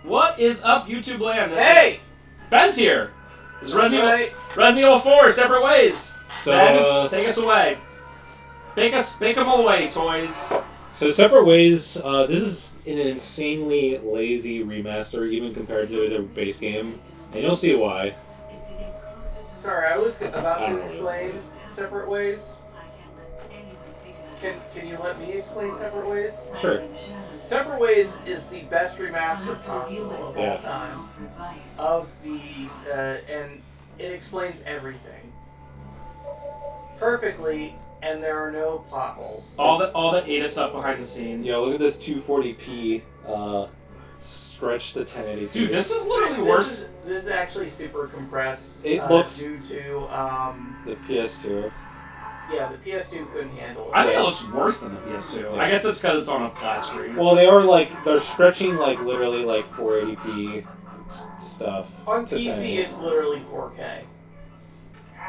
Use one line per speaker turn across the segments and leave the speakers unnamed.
What is up, YouTube land?
Hey!
Ben's here. This is Resident Evil 4, Separate Ways.
So,
Ben, take us away. Bake them away, toys.
So Separate Ways, this is an insanely lazy remaster, even compared to the base game, and you'll see why.
Sorry, I was about to explain Separate Ways. Can you let me explain Separate Ways?
Sure.
Separate Ways is the best remaster possible of all time. And it explains everything perfectly, and there are no plot holes.
All the Ada stuff behind the scenes.
Yeah, look at this 240p stretched to 1080p.
Dude, this is literally worse.
This is actually super compressed.
It looks
due to
the PS2.
Yeah, the PS2 couldn't handle it.
I think it looks worse than the PS2. Yeah. I guess that's because it's on a flat screen.
Well, they're stretching literally 480p stuff.
On PC, it's literally 4K.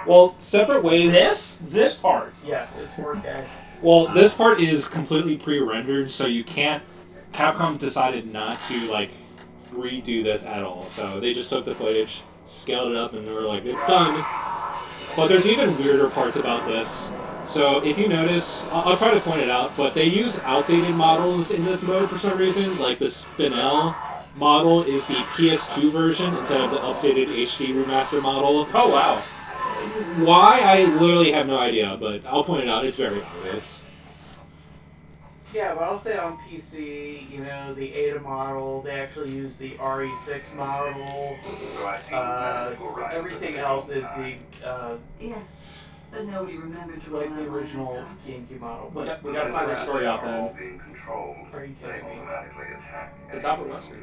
Well, Separate Ways.
This part.
Yes, it's 4K.
Well, this part is completely pre-rendered, so you can't. Capcom decided not to redo this at all. So they just took the footage, scaled it up, and they were like, "It's done." But there's even weirder parts about this. So if you notice, I'll try to point it out, but they use outdated models in this mode for some reason. Like the Spinel model is the PS2 version instead of the updated HD remaster model.
Oh wow.
Why? I literally have no idea, but I'll point it out. It's very obvious.
Yeah, but I'll say on PC, the Ada model, they actually use the RE6 model. Everything else is the
yes, but nobody remembered to
the original GameCube model. But
we gotta find the story out then.
Are you kidding me?
It's Albert Wesker.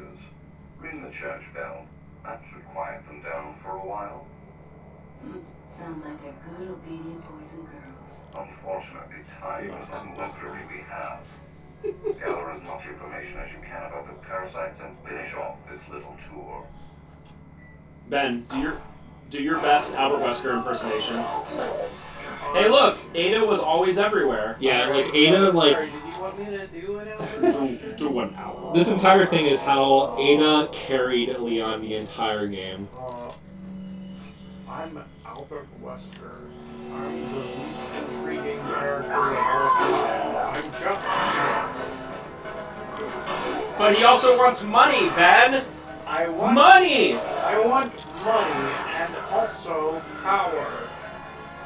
Ring the church bell. That should quiet them down for a while.
Sounds like they're good, obedient boys and girls.
Unfortunately, time is a luxury we have. Gather as much information as you can about the parasites and finish off this little tour.
Ben, do your best Albert Wesker impersonation. Hey, look, Ada was always everywhere.
Yeah, Ada,
Sorry, did you want me to do an Albert?
Do an Albert.
This entire thing is how Ada carried Leon the entire game.
I'm Albert Wesker. I'm the least intriguing character of all time. I'm just
But he also wants money, Ben!
I want
money!
I want money and also power.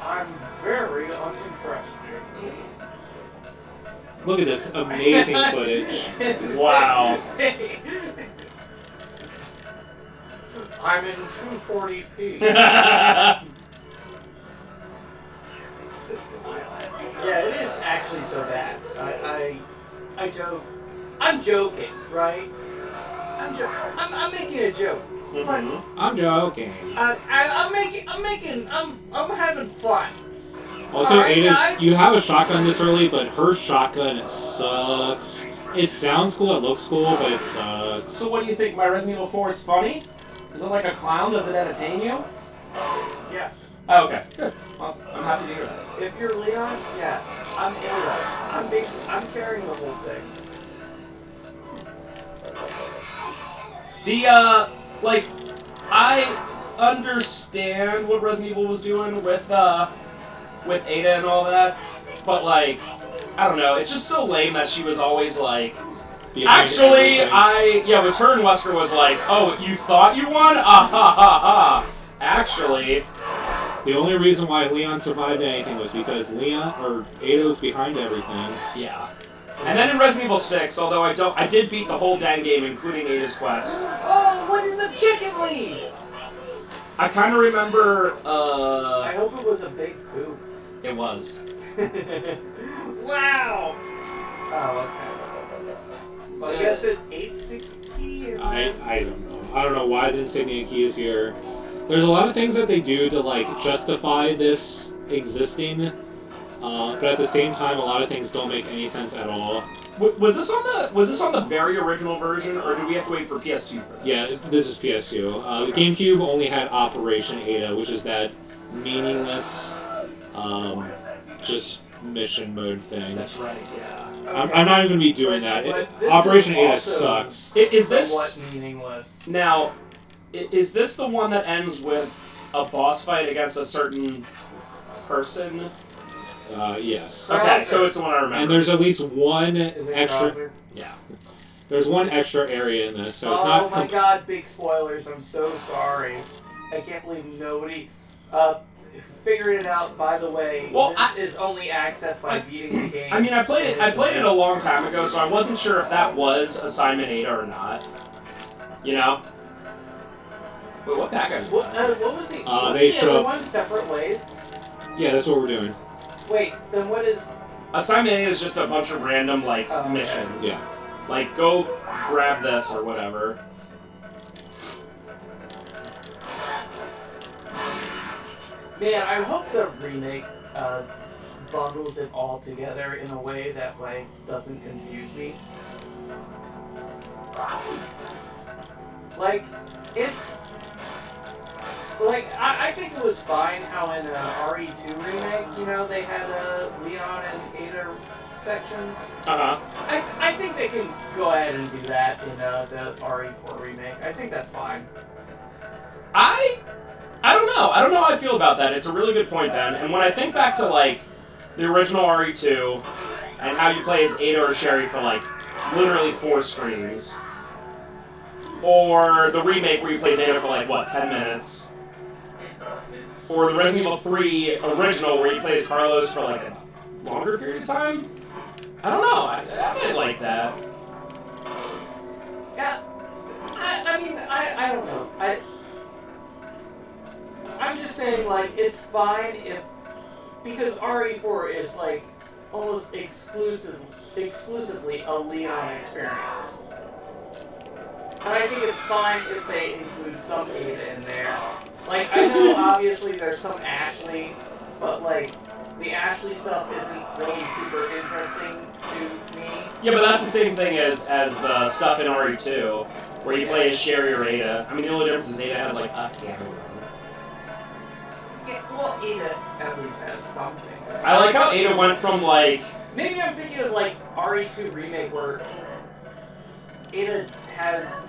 I'm very uninterested.
Look at this amazing footage.
Wow.
I'm in 240p. Yeah, it is actually so bad. I joke. I'm joking, right? I'm making a joke.
Mm-hmm.
I'm joking.
I'm having fun.
Also,
right,
Ada's,
guys?
you have a shotgun this early, but her shotgun sucks. It sounds cool, it looks cool, but it sucks.
So what do you think, my Resident Evil 4 is funny? Is it like a clown? Does it entertain you?
Yes.
Oh, okay. Good. Awesome. I'm happy to hear that.
If you're Leon, yes. I'm Ada. I'm carrying the whole thing.
I understand what Resident Evil was doing with Ada and all that, but I don't know, it's just so lame that she was always actually, it was her and Wesker was oh, you thought you won? Ah ha ha ha. Actually,
the only reason why Leon survived anything was because Ada was behind everything.
Yeah. And then in Resident Evil 6, although I did beat the whole dang game, including Ada's quest.
Oh, when did the chicken leave?
I kind of remember,
I hope it was a big poop.
It was.
Wow! Oh, okay. Well, I guess it ate the key.
I don't know. I don't know why the insignia key is here. There's a lot of things that they do to justify this existing, but at the same time, a lot of things don't make any sense at all.
Was this on the very original version, or did we have to wait for PS2 for this?
Yeah, this is PS2. The GameCube only had Operation Ada, which is that meaningless, just mission mode thing.
That's right. Yeah.
I'm not even gonna be doing that.
But this
Operation
is
Ada
also
sucks.
Is this
somewhat meaningless.
now? Is this the one that ends with a boss fight against a certain person?
Yes.
Okay, so it's the one I remember.
And there's at least one
Is it
extra.
Bowser?
yeah.
There's one extra area in this, so it's
Oh
not.
my god, big spoilers. I'm so sorry. I can't believe nobody figured it out, by the way.
Well,
this is only accessed by beating the game.
I mean, I played it a long time ago, so I wasn't sure if that was Assignment Ada or not. You know. Wait, what that guy?
What was the? What's
they
the
show
other
up-
one? Separate ways.
Yeah, that's what we're doing.
Wait, then what is?
Assignment Ada is just a bunch of random
Okay.
missions.
Yeah.
Like, go grab this or whatever.
Man, I hope the remake bundles it all together in a way that doesn't confuse me. Like, it's I think it was fine how in RE2 remake, they had Leon and Ada sections. I think they can go ahead and do that in the RE4 remake. I think that's fine.
I don't know. I don't know how I feel about that. It's a really good point, Ben. And when I think back to the original RE2 and how you play as Ada or Sherry for literally 4 screens, or the remake where you play as Ada for 10 minutes, or the Resident Evil 3 original where you play as Carlos for a longer period of time. I don't know. I might like that.
Yeah. I mean, I don't know. I'm just saying, it's fine because RE4 is, almost exclusively a Leon experience. And I think it's fine if they include some Ada in there. I know, obviously, there's some Ashley, but, the Ashley stuff isn't really super interesting to me.
Yeah, but that's the same thing as the stuff in RE2, where you play as Sherry or Ada. I mean, the only difference is Ada has, a camera.
Yeah, well, Ada at least has something.
I like how Ada went from,
Maybe I'm thinking of, RE2 Remake, where Ada has...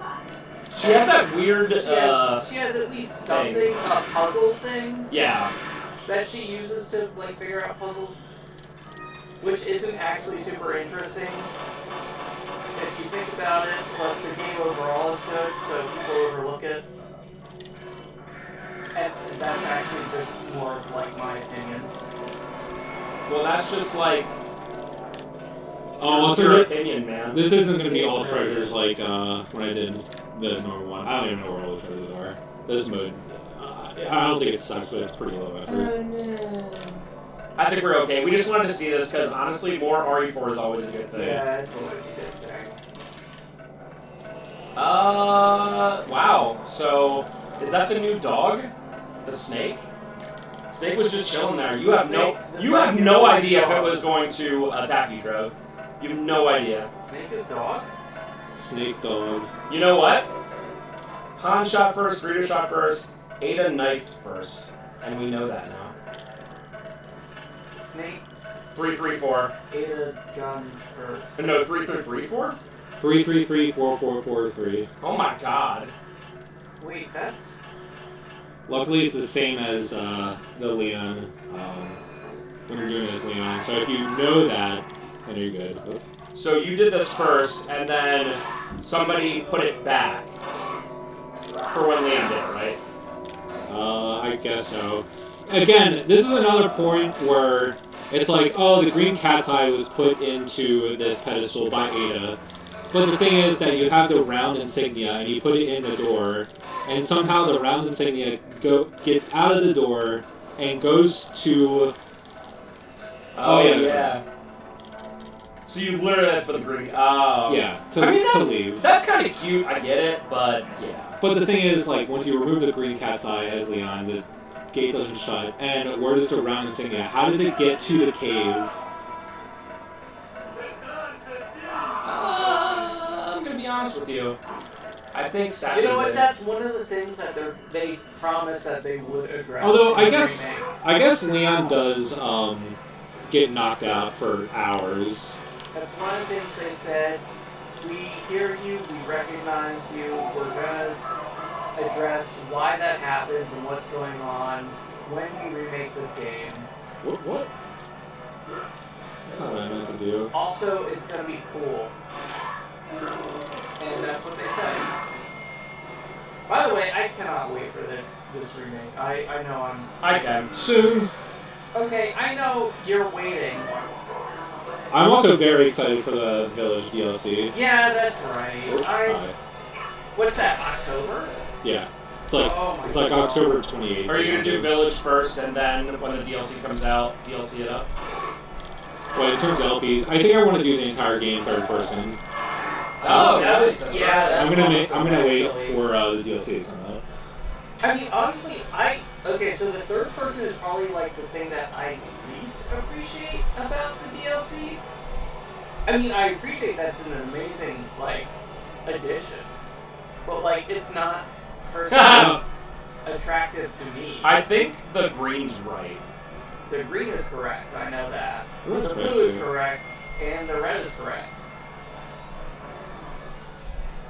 She has that weird,
she has at least something, a puzzle thing,
yeah.
that she uses to, figure out puzzles, which isn't actually super interesting. If you think about it, but the game overall is good, so people overlook it. And that's actually just more of, my opinion.
Well, that's just,
Oh,
what's
so
your opinion, man?
this isn't going to be all treasures like when I did the normal one. I don't even know where all the treasures are. This mode, I don't think it sucks, but it's pretty low effort.
I think we're okay. We just wanted to see this because, honestly, more RE4 is always a good thing.
Yeah, it's always a good thing.
Wow. So, is that the new dog? The snake? Snake was just chilling there. You have no idea if it was going to attack you, Trev. You have no idea.
Snake is dog?
Snake dog.
You know what? Han shot first, Greedo shot first, Ada knifed first. And we know that now.
Snake,
3-3-4.
Ada gun first.
No, 3-3-3-4?
3334443.
Oh my god.
Wait, that's...
Luckily, it's the same as the Leon. When you're doing this Leon, so if you know that, then you're good. Oh.
So you did this first, and then somebody put it back for when Leon did it, right?
I guess so. Again, this is another point where it's like, oh, the green cat's eye was put into this pedestal by Ada. But the thing is that you have the round insignia, and you put it in the door, and somehow the round insignia gets out of the door and goes to...
Oh, yeah. So you literally have to put the green... Oh.
Yeah,
to
leave.
That's kind of cute, I get it, but yeah.
But the thing is, once you remove the green cat's eye as Leon, the gate doesn't shut, and where does the round insignia? How does it get to the cave?
I'm gonna be honest with you. I think Saturday.
You know what? That's one of the things that they promised that they would address.
Although
in
I
the
guess
remake.
I guess Leon does get knocked out for hours.
That's one of the things they said. We hear you, we recognize you, we're gonna address why that happens and what's going on when we remake this game.
What? That's not what I meant to do.
Also, it's gonna be cool. And that's what they said. By the way, I cannot wait for this remake. I know
I can.
Soon.
Okay, I know you're waiting.
I'm also very excited for the Village DLC.
Yeah, that's right. What's that, October?
Yeah. It's like
God.
October 28th.
Are you gonna do Village first, and then when the DLC comes out, DLC it up?
Well, in terms of LPs, I think I want to do the entire game third person.
Oh,
that's
right.
that's
I'm gonna
awesome,
wait
actually.
for the DLC to come out.
I mean, honestly, okay, so the third person is probably like the thing that I least appreciate about the DLC. I mean, I appreciate that's an amazing, like, addition. But, like, it's not personally attractive to me.
I think the green's right.
The green is correct, I know that.
Red's
The
correct,
blue is
too.
correct, and the red is correct.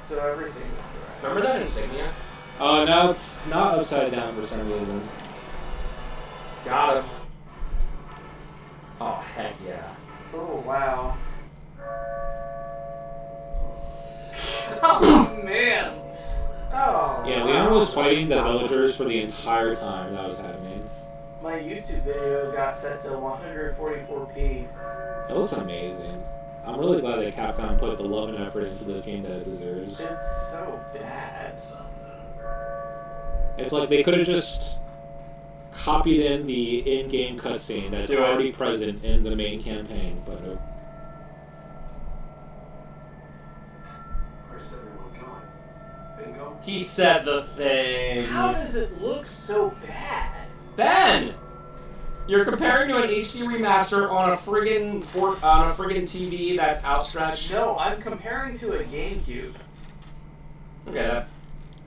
So everything is correct.
Remember that insignia?
Now it's not upside down for some reason.
Got him. Oh, heck yeah.
Oh, wow. Oh, man. Oh,
Yeah,
wow.
Leon was fighting the villagers for the entire time that was happening.
My YouTube video got set to 144p.
That looks amazing. I'm really glad that Capcom put the love and effort into this game that it deserves.
It's so bad.
It's like they could have just copied in the in-game cutscene that's
Do it.
already present in the main campaign, but
Where's everyone going? Bingo?
He said the thing.
How does it look so bad?
Ben! You're comparing to an HD remaster on a friggin' TV that's outstretched.
No, I'm comparing to a GameCube.
Okay,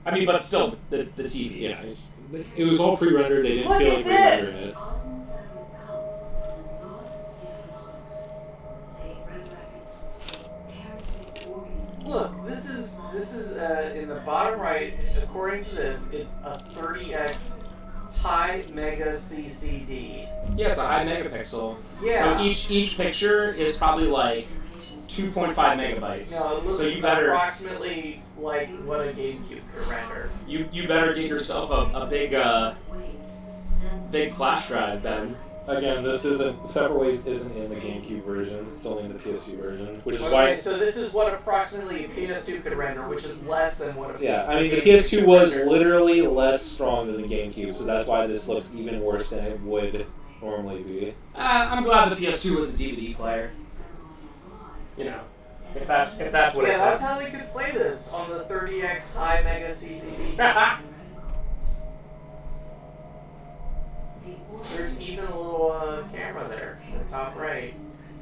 I mean, but still, the TV.
yeah, it was all pre-rendered. They didn't
Look
feel
at
like re-rendering
this!
it.
Osmond Saddle's cult is known as Los Ivanovs. They resurrected some sort of parasitic organism.
Look, this is in the bottom right. According to this, it's a 30x high mega CCD.
Yeah, it's a high megapixel.
Yeah.
So each picture is probably like 2.5 megabytes.
No, it looks
so you better
approximately like what a GameCube could render.
you better get yourself a big flash drive, Ben.
Again, this isn't Separate Ways isn't in the GameCube version. It's only in the PS2 version, which is
Okay,
why.
so this is what approximately a PS2 could render, which is less than what a
Yeah, I mean the
GameCube
PS2
could
was
render.
literally less strong than the GameCube, so that's why this looks even worse than it would normally be.
I'm glad the PS2 was a DVD player. You know, if that's what
Yeah,
it's.
that's how they could play this on the 30x high mega CCD. There's even a little camera there, in the top right.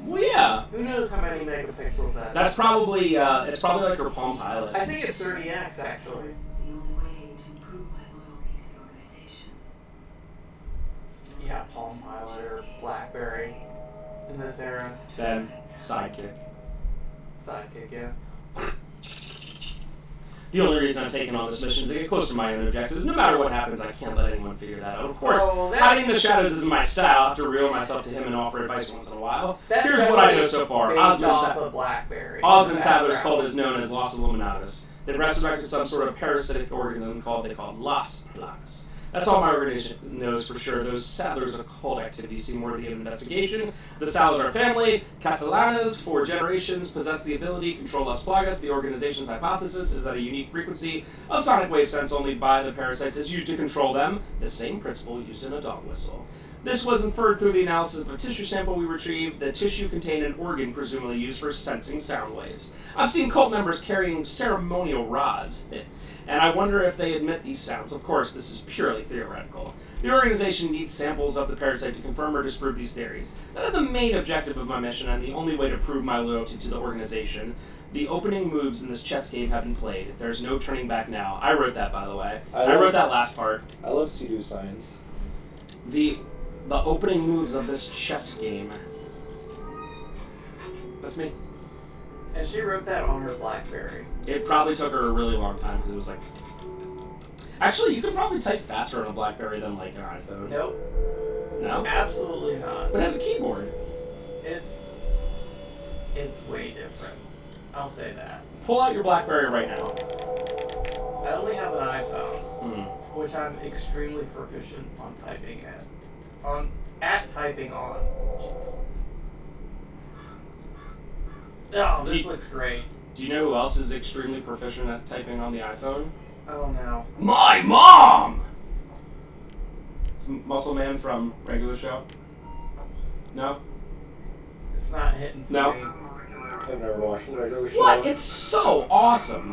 Well, yeah.
Who knows how many megapixels that is?
That's probably it's probably like your Palm Pilot.
I think it's 30x actually.
The only way to improve my loyalty to the organization.
Yeah, Palm Pilot or BlackBerry in this era.
Ben, sidekick.
Sidekick, yeah.
The only reason I'm taking on this mission is to get closer to my own objectives. No matter what happens, I can't let anyone figure that out. Of course,
Oh, that's-
hiding in the shadows is my style. I have to reel myself to him and offer advice once in a while.
That's
Here's what I know
definitely
so far.
based off of BlackBerry.
Osmond
The
Sadler's
background.
cult is known as Los Illuminatus. They've resurrected some sort of parasitic organism called Las Plagas. That's all my organization knows for sure. Those Sadler's occult activities seem worthy of investigation. The Salazar family, Castellanas, for generations, possess the ability to control Las Plagas. The organization's hypothesis is that a unique frequency of sonic wave sent only by the parasites is used to control them, the same principle used in a dog whistle. This was inferred through the analysis of a tissue sample we retrieved. The tissue contained an organ presumably used for sensing sound waves. I've seen cult members carrying ceremonial rods, and I wonder if they admit these sounds. Of course, this is purely theoretical. The organization needs samples of the parasite to confirm or disprove these theories. That is the main objective of my mission, and the only way to prove my loyalty to the organization. The opening moves in this chess game have been played. There's no turning back now. I wrote that, by the way. I wrote that last part.
I love pseudo science.
The opening moves of this chess game That's me.
And she wrote that on her BlackBerry.
It probably took her a really long time because it was like. Actually, you could probably type faster on a BlackBerry than like an iPhone.
Nope.
No?
Absolutely not.
But it has a keyboard.
It's way different. I'll say that.
Pull out your BlackBerry right now.
I only have an iPhone,
Hmm.
which I'm extremely proficient on typing at typing on. Oh, this looks great.
Do you know who else is extremely proficient at typing on the iPhone?
Oh no.
My mom! It's Muscle Man from Regular Show? No?
It's not hitting for
No.
me.
I've never watched the regular show.
What? It's so awesome!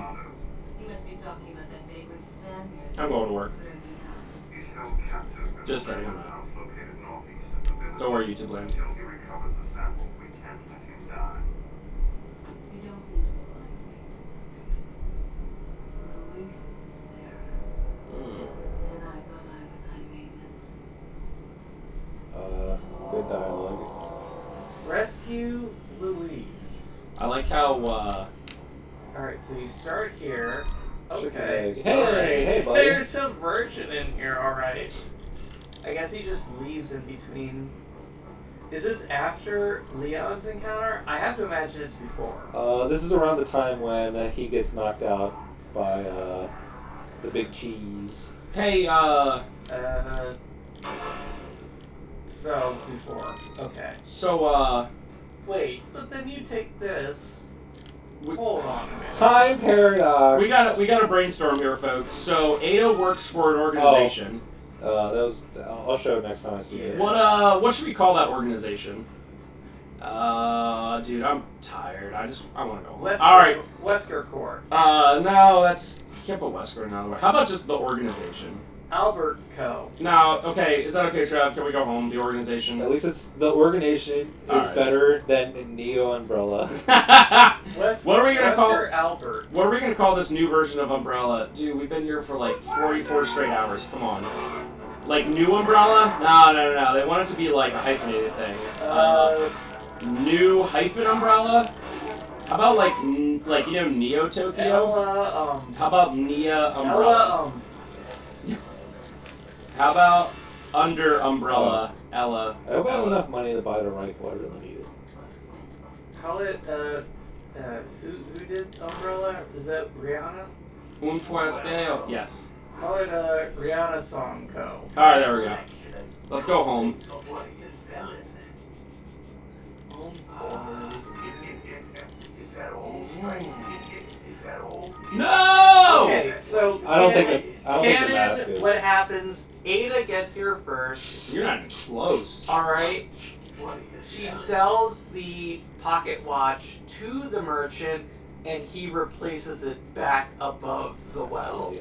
You must be talking about that vagrant Spaniard.
I'm going to work.
Where is he now?
He's held captive in
Just
a
kidding, I'm
house
not.
located northeast of the village.
Don't worry, YouTube land.
Until he recovers the sample, we can't let him die.
You don't need to remind me. Luis Serra. And I thought I was on maintenance.
Good dialogue.
Rescue Louise.
I like how,
Alright, so you start here.
Chicken
Okay.
eggs. Hey, buddy.
There's some merchant in here, alright. I guess he just leaves in between. Is this after Leon's encounter? I have to imagine it's before.
This is around the time when he gets knocked out by the big cheese.
hey,
So, before. Okay.
so,
Wait, but then you take this. Hold on a minute.
Time paradox.
we gotta brainstorm here, folks. So, Ada works for an organization.
I'll show it next time I see it.
What should we call that organization? Dude, I'm tired. I wanna go home. Alright.
Wesker Court.
No, that's, you can't put Wesker in another way. How about just the organization?
Albert Co.
No, okay, is that okay, Trev? Can we go home? The organization?
At least it's the organization is
Alright.
better than Neo Umbrella.
What are we gonna call?
Wesker Albert.
What are we gonna call this new version of Umbrella? Dude, we've been here for like 44 straight hours. Come on. Like new Umbrella? No. They want it to be like a hyphenated thing. New hyphen Umbrella? How about like you know Neo Tokyo?
Ella,
How about Nia Umbrella? How about under Umbrella, Ella?
I hope I have
Ella.
enough money to buy the rifle I really need it.
Call it, who did Umbrella? Is that Rihanna?
Un fuesteo. Yes.
Call it, Rihanna Song Co.
Alright, there we go. Let's go home. No!
Okay, so
I don't think the mask
canon,
is.
what happens, Ada gets here first.
You're not even close.
Alright. She sells the pocket watch to the merchant, and he replaces it back above the well.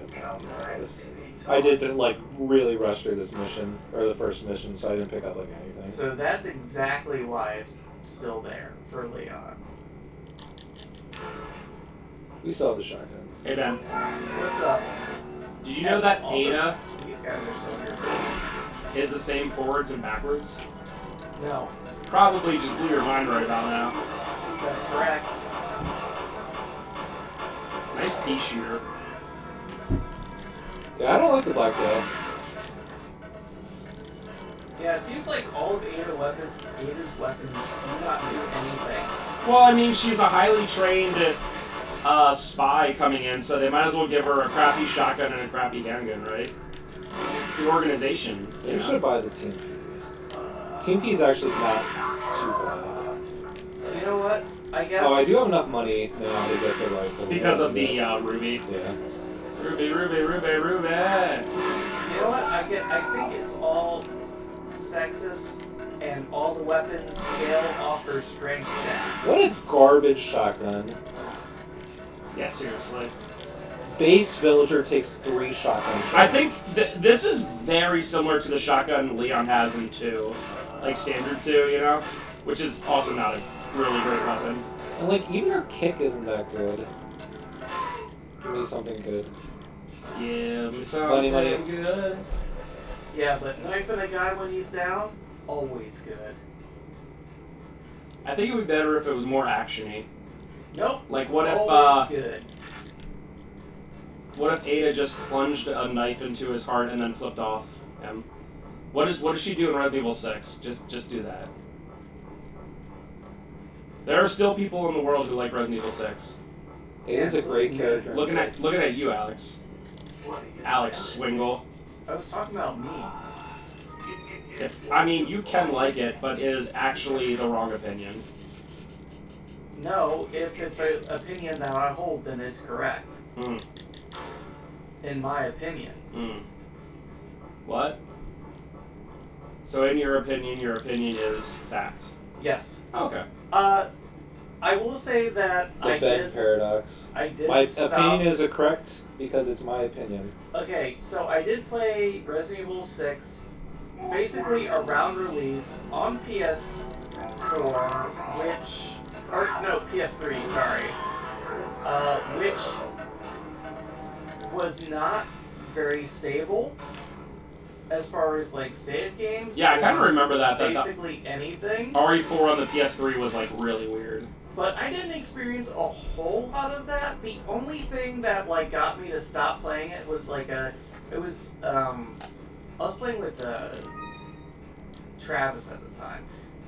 I did like really rush through this mission, or the first mission, so I didn't pick up like anything.
So that's exactly why it's still there for Leon.
We still have the shotgun.
Hey Ben,
What's up?
did you know that
Also,
Ada
These guys are still here.
is the same forwards and backwards?
No,
Probably just blew your mind right about now.
that's correct.
Nice pea shooter.
Yeah, I don't like the black tail.
Yeah, it seems like all of Ada's weapons do not do anything.
Well, I mean, she's a highly trained spy coming in, so they might as well give her a crappy shotgun and a crappy handgun, right? It's the organization. You
You
know?
should buy the Team P. Team P is actually not too bad.
You know what? I guess.
Oh, I do have enough money now to get the rifle.
Because of the Ruby.
Yeah.
Ruby.
You know what? I think it's all sexist, and all the weapons scale off her strength stat.
What a garbage shotgun.
Yeah, seriously.
Base villager takes 3 shotgun shots.
I think this is very similar to the shotgun Leon has in 2. Like standard 2, you know? Which is also not a really great weapon.
And like even her kick isn't that good. Give me something good.
Give me something
Money.
good.
Yeah, but knifing a guy when he's down, always good.
I think it would be better if it was more actiony.
Nope.
Like, what
Always
if
good.
what if Ada just plunged a knife into his heart and then flipped off him? What does she do in Resident Evil 6? Just do that. There are still people in the world who like Resident Evil 6.
It is a great character.
Looking at you, Alex.
What do you
Alex
say?
Swingle.
I was talking about me.
I mean, you can like it, but it is actually the wrong opinion.
No, if it's an opinion that I hold, then it's correct.
Mm.
In my opinion.
Mm. What? So in your opinion is fact.
Yes.
Okay.
I will say that
The
I
Ben
did.
paradox.
I did.
My
stop.
opinion is correct because it's my opinion.
Okay, so I did play Resident Evil 6 basically around release on PS4, PS3, sorry, which was not very stable as far as like save games.
Yeah, I kind of
or
remember that.
Basically anything.
RE4 on the PS3 was like really weird.
But I didn't experience a whole lot of that. The only thing that like got me to stop playing it was like I was playing with Travis at the time,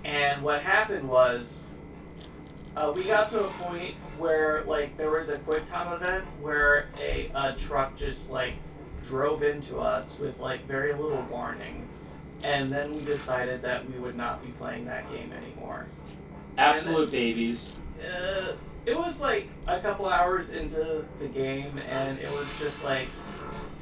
and what happened was we got to a point where like there was a quick time event where a truck just like drove into us with like very little warning, and then we decided that we would not be playing that game anymore.
Absolute babies.
It was like a couple hours into the game, and it was just like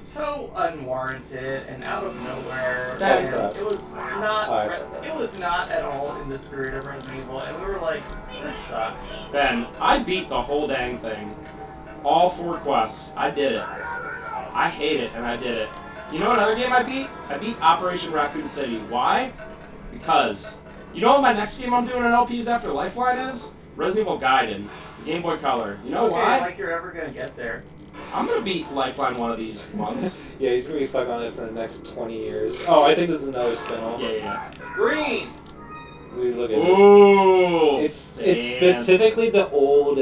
so unwarranted and out of nowhere. And it was not. It was not at all in the spirit of Resident Evil, and we were like, "This sucks."
Ben, I beat the whole dang thing. All 4 quests. I did it. I hate it, and I did it. You know another game I beat? I beat Operation Raccoon City. Why? Because you know what my next game I'm doing on LPs after Lifeline is? Resident Evil Gaiden, Game Boy Color. You know
Okay,
why?
like you're ever gonna get there.
I'm gonna beat Lifeline one of these months.
Yeah, he's gonna be stuck on it for the next 20 years. Oh, I think this is another spin-off.
Yeah.
Green.
Dude, look at it.
Ooh.
It's
fancy.
specifically the old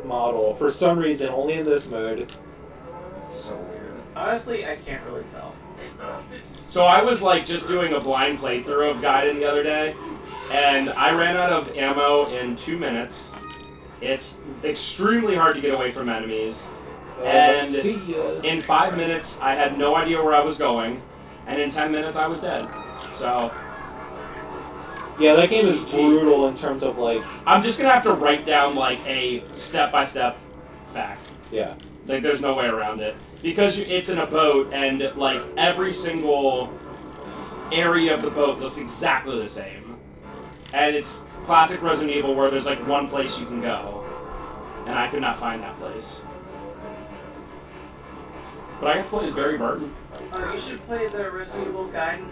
model. For some reason, only in this mode.
It's so weird.
Honestly, I can't really tell.
So I was like just doing a blind playthrough of Gaiden the other day, and I ran out of ammo in 2 minutes. It's extremely hard to get away from enemies. And
See ya.
in 5 minutes, I had no idea where I was going, and in 10 minutes, I was dead. So
Yeah, that game is
GG.
brutal in terms of like.
I'm just gonna have to write down like a step-by-step fact.
Yeah.
Like there's no way around it because it's in a boat, and like every single area of the boat looks exactly the same, and it's classic Resident Evil where there's like one place you can go, and I could not find that place. But I can play as Barry Burton.
Oh, you should play the Resident Evil Gaiden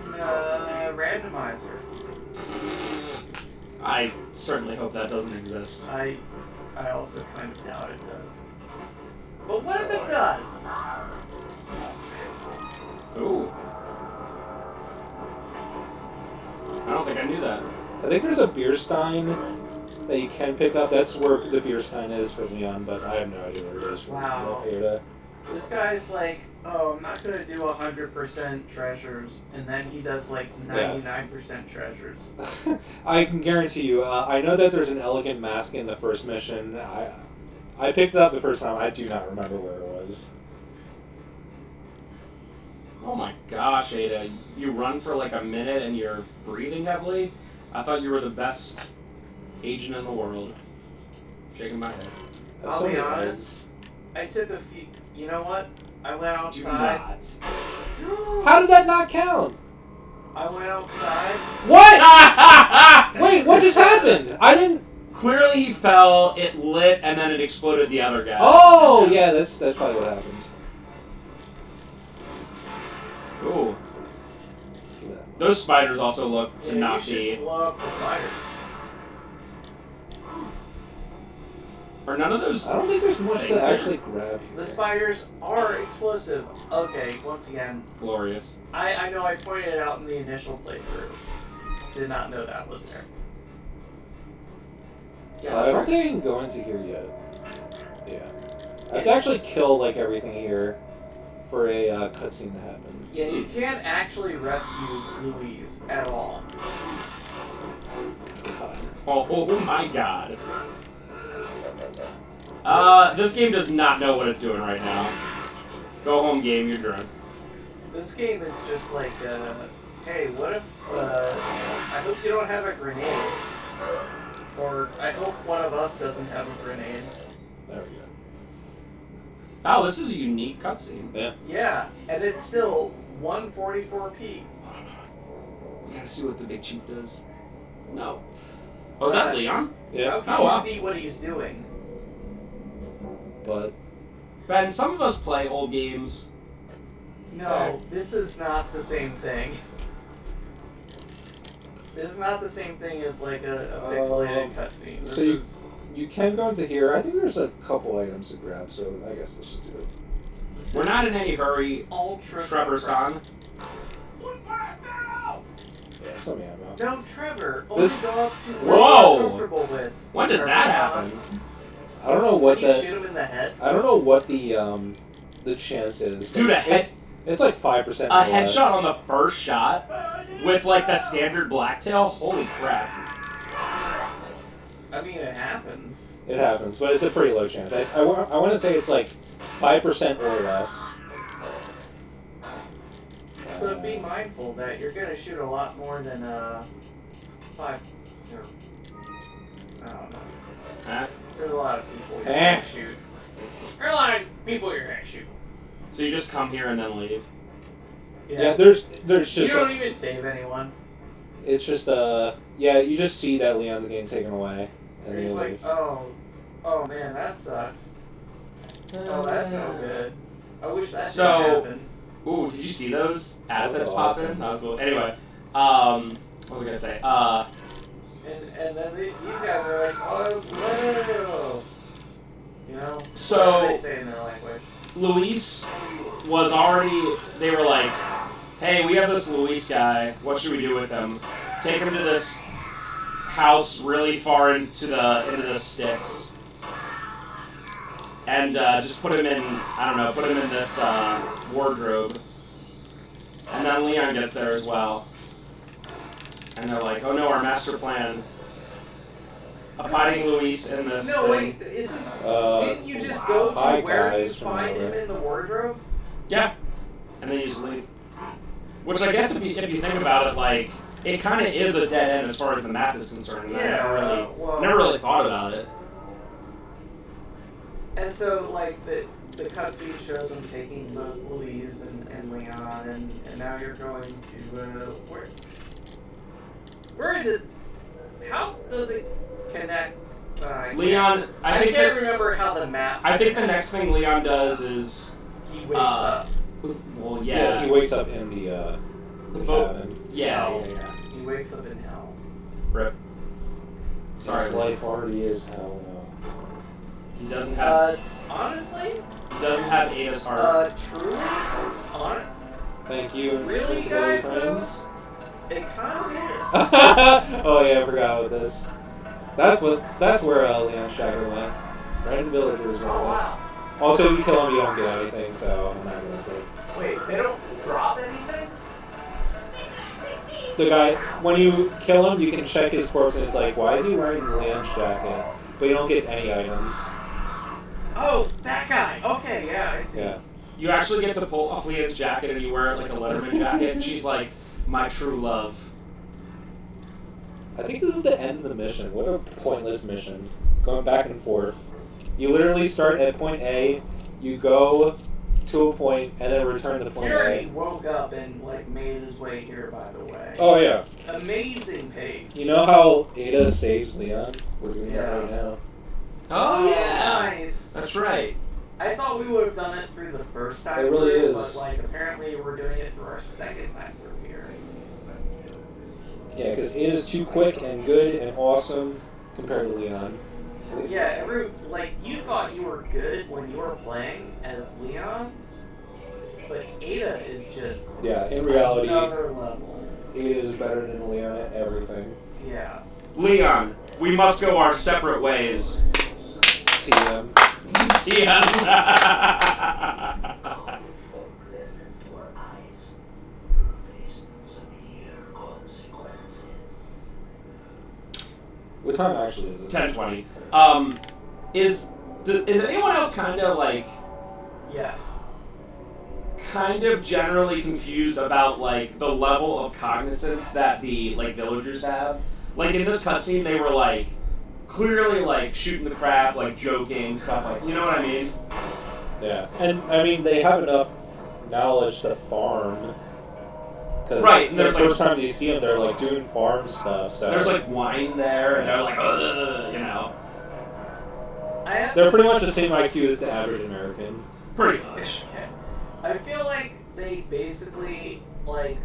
randomizer.
I certainly hope that doesn't exist.
I also kind of doubt it does. But what if it does?
Ooh. I don't think I knew that.
I think there's a beer stein that you can pick up. That's where the beer stein is for Leon, but I have no idea where it is for
Wow.
Ada.
This guy's like, oh, I'm not gonna do 100% treasures, and then he does like 99% treasures.
I can guarantee you. I know that there's an elegant mask in the first mission. I picked it up the first time. I do not remember where it was.
Oh my gosh, Ada. You run for like a minute and you're breathing heavily? I thought you were the best agent in the world. Shaking my head.
That's
I'll
so
be
nice.
honest. I took a few. You know what? I went
Do
outside.
not.
How did that not count?
I went outside.
What? Wait, what just happened? I didn't.
Clearly he fell, it lit, and then it exploded the other guy.
Oh, yeah, that's probably what happened.
Ooh. Those spiders also look to
Yeah,
not
you
be.
should blow up the spiders.
Are none of those.
I don't think there's much to
Things are-
actually grab.
The spiders are explosive. Okay, once again,
Glorious.
I know I pointed it out in the initial playthrough. Did not know that was there.
Yeah,
I
that's
don't
right.
think I can go into here yet. Yeah. I have to actually kill like everything here for a cutscene to happen.
Yeah, you can't actually rescue Louise at all.
God.
Oh my god. This game does not know what it's doing right now. Go home, game. You're drunk.
This game is just like, hey, what if, I hope you don't have a grenade. Or, I hope one of us doesn't have a grenade.
There we go.
Oh, this is a unique cutscene.
Yeah.
Yeah, and it's still 144p.
We gotta see what the big chief does. No. Oh, is that Leon?
Yeah.
How can
Oh,
you
wow.
see what he's doing?
But
Ben, some of us play old games.
No, this is not the same thing. This is not the same thing as like a pixelated cutscene. This
so you-
is
you can go into here. I think there's a couple items to grab, so I guess let's just do it.
this
We're
is
not in any hurry,
ultra
Trevor-san.
compressed.
Yeah, some ammo.
No, Trevor. Only
This-
go up to what
Whoa!
you're comfortable with.
When does that
Trevor-san.
happen?
I don't know what
When you
the
shoot him in the head.
I don't know what the chance is. but
Dude,
it's like 5%.
A headshot on the first shot with like the standard blacktail? Holy crap.
I mean, it happens.
It happens, but it's a pretty low chance. I want to say it's like 5% or less.
But be mindful that you're gonna shoot a lot more than 5. Or, I don't know.
Huh?
There's a lot of people you're
Eh.
gonna shoot. There's a lot of people you're gonna shoot.
So you just come here and then leave?
Yeah, there's
You
just
don't even save anyone.
it's just yeah, you just see that Leon's getting taken away and
You're
you
just like,
leave.
oh man, that sucks. Oh, that's no good. I wish that
So-
didn't happen.
Ooh, did you see those assets
That's
pop
awesome.
in? That was cool. Anyway, what was I gonna say?
And then these guys are like, oh, whoa. You know?
So-
What do they say in their language?
Luis was already, they were like, hey, we have this Luis guy, what should we do with him? Take him to this house really far into the sticks. And just put him in, I don't know, put him in this wardrobe. And then Leon gets there as well. And they're like, oh no, our master plan of fighting Luis in this
No,
thing.
wait, didn't you just go to
hi,
where you
guys, from
find him
over.
in the wardrobe?
Yeah. And then you just leave. Which I guess if you think about it, like, it kind of is a dead end as far as the map is concerned. And
Yeah,
I
well-
never really thought about it.
And so, like, the cutscene shows him taking both Louise and Leon, and now you're going to, where is it? How does it connect?
Leon, I think
can't
that-
remember how the map.
I think the next thing Leon does is,
he wakes up.
well,
Yeah, he
yeah,
wakes up in the
boat.
cabin.
Yeah.
He wakes up in hell.
Rip. Sorry,
His life already is hell now.
he doesn't have
Honestly,
Ada's heart.
truly,
Thank you.
Really,
invincible
guys,
friends.
it kind of is.
Oh yeah, I forgot about this. That's where Leon Shagger went. Right in Villagers.
Oh wow.
Also, if you kill him, you don't get anything, so I'm not going to.
Wait, they don't drop anything?
The guy, when you kill him, you can check his corpse, and it's like, why is he wearing Leon's jacket? But you don't get any items.
Oh, that guy. Okay, yeah, I see.
Yeah.
You actually get to pull off Leon's jacket and you wear it like a Letterman jacket, and she's like, my true love.
I think this is the end of the mission. What a pointless mission. Going back and forth. You literally start at point A, you go to a point, and then return to point
He already
A.
woke up and like made his way here, by the way.
Oh yeah.
Amazing pace.
You know how Ada saves Leon? We're doing that
Yeah.
right now.
Oh yeah,
nice.
that's right.
I thought we would have done it through the first time
It really
through,
is.
but like apparently we're doing it through our second time through here.
Yeah, because Ada's too quick and good and awesome compared to Leon.
Yeah, you thought you were good when you were playing as Leon, but Ada is just
Yeah, in reality,
another level.
Ada is better than Leon at everything.
Yeah.
Leon, We must go our separate ways.
TM.
TM.
What time actually is it?
10:20. Is anyone else kind of like
Yes.
kind of generally confused about like the level of cognizance that the like villagers have? Like in this cutscene, they were like clearly like shooting the crap, like joking, stuff like, you know what I mean?
Yeah, and I mean they have enough knowledge to farm. Cause
Right, and
the
there's,
first
like-
time you see them, they're like doing farm stuff. So
There's like wine there, and they're like, ugh, you know,
they're pretty much the same IQ as the average American.
pretty much.
Okay. I feel like they basically like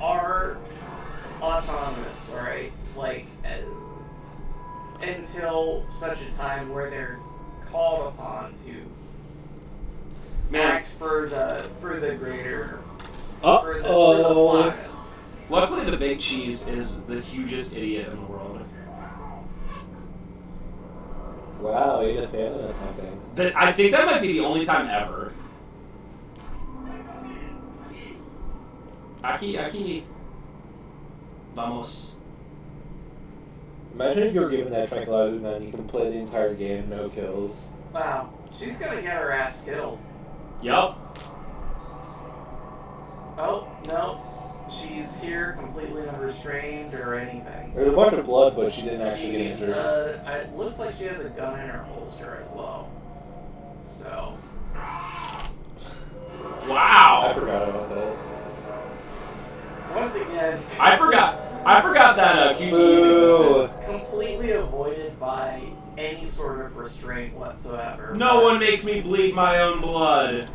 are autonomous, right? Like until such a time where they're called upon to act for the greater for the flockus.
Luckily, the Big Cheese is the hugest idiot in the world.
Wow, Ada failing at something.
I think that might be the only time ever. Aquí. Vamos.
Imagine if you were given that tranquilizer and then you can play the entire game, no kills.
Wow, she's gonna get her ass killed.
Yup.
Oh no, she's here completely unrestrained or anything.
There's a bunch of blood, but she didn't actually get injured.
It looks like she has a gun in her holster as well. So.
Wow.
I forgot about that.
Once again.
I forgot that QTEs
Boo.
existed.
Completely avoided by any sort of restraint whatsoever.
No one makes me bleed my own blood.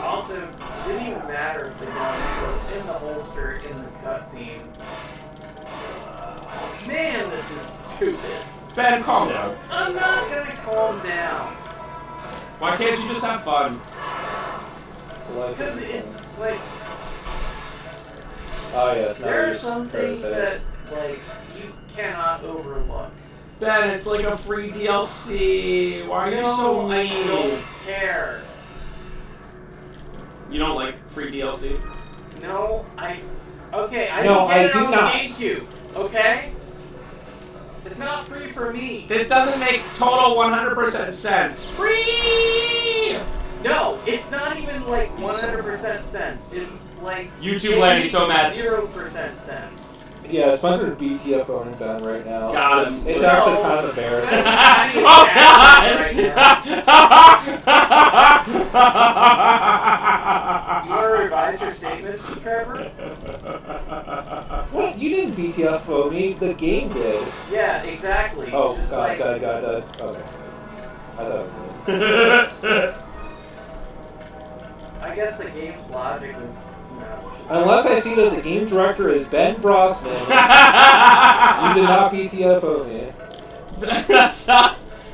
Also, didn't even matter if the gun was in the holster in the cutscene. Man, this is stupid.
Ben, calm down.
I'm not gonna calm down.
Why can't you just have fun?
Because it's like,
Oh yes, now
there are
you're
some things that,
criticized.
like, you cannot overlook.
Ben, it's like a free DLC. Why are you
No,
so
I
mean?
don't care.
You don't like free DLC?
No, okay, I
No,
didn't get
I
it
do
on
not.
the GameCube, okay? It's not free for me.
This doesn't make total 100% sense. Free!
No, it's not even like 100% sense. It's like
YouTube landing so mad.
0% sense.
Yeah, Spencer's BTF owning Ben right now.
Got him.
It's
No.
actually kind of embarrassing.
Oh
Right You want to revise your statement, Trevor?
What? You didn't BTFO me. The game did.
Yeah, exactly.
Oh,
Just
God.
like,
Okay. I thought it was good.
I guess the game's logic was, just
Unless I see that the game director is Ben Brosnan, you did not BTFO me.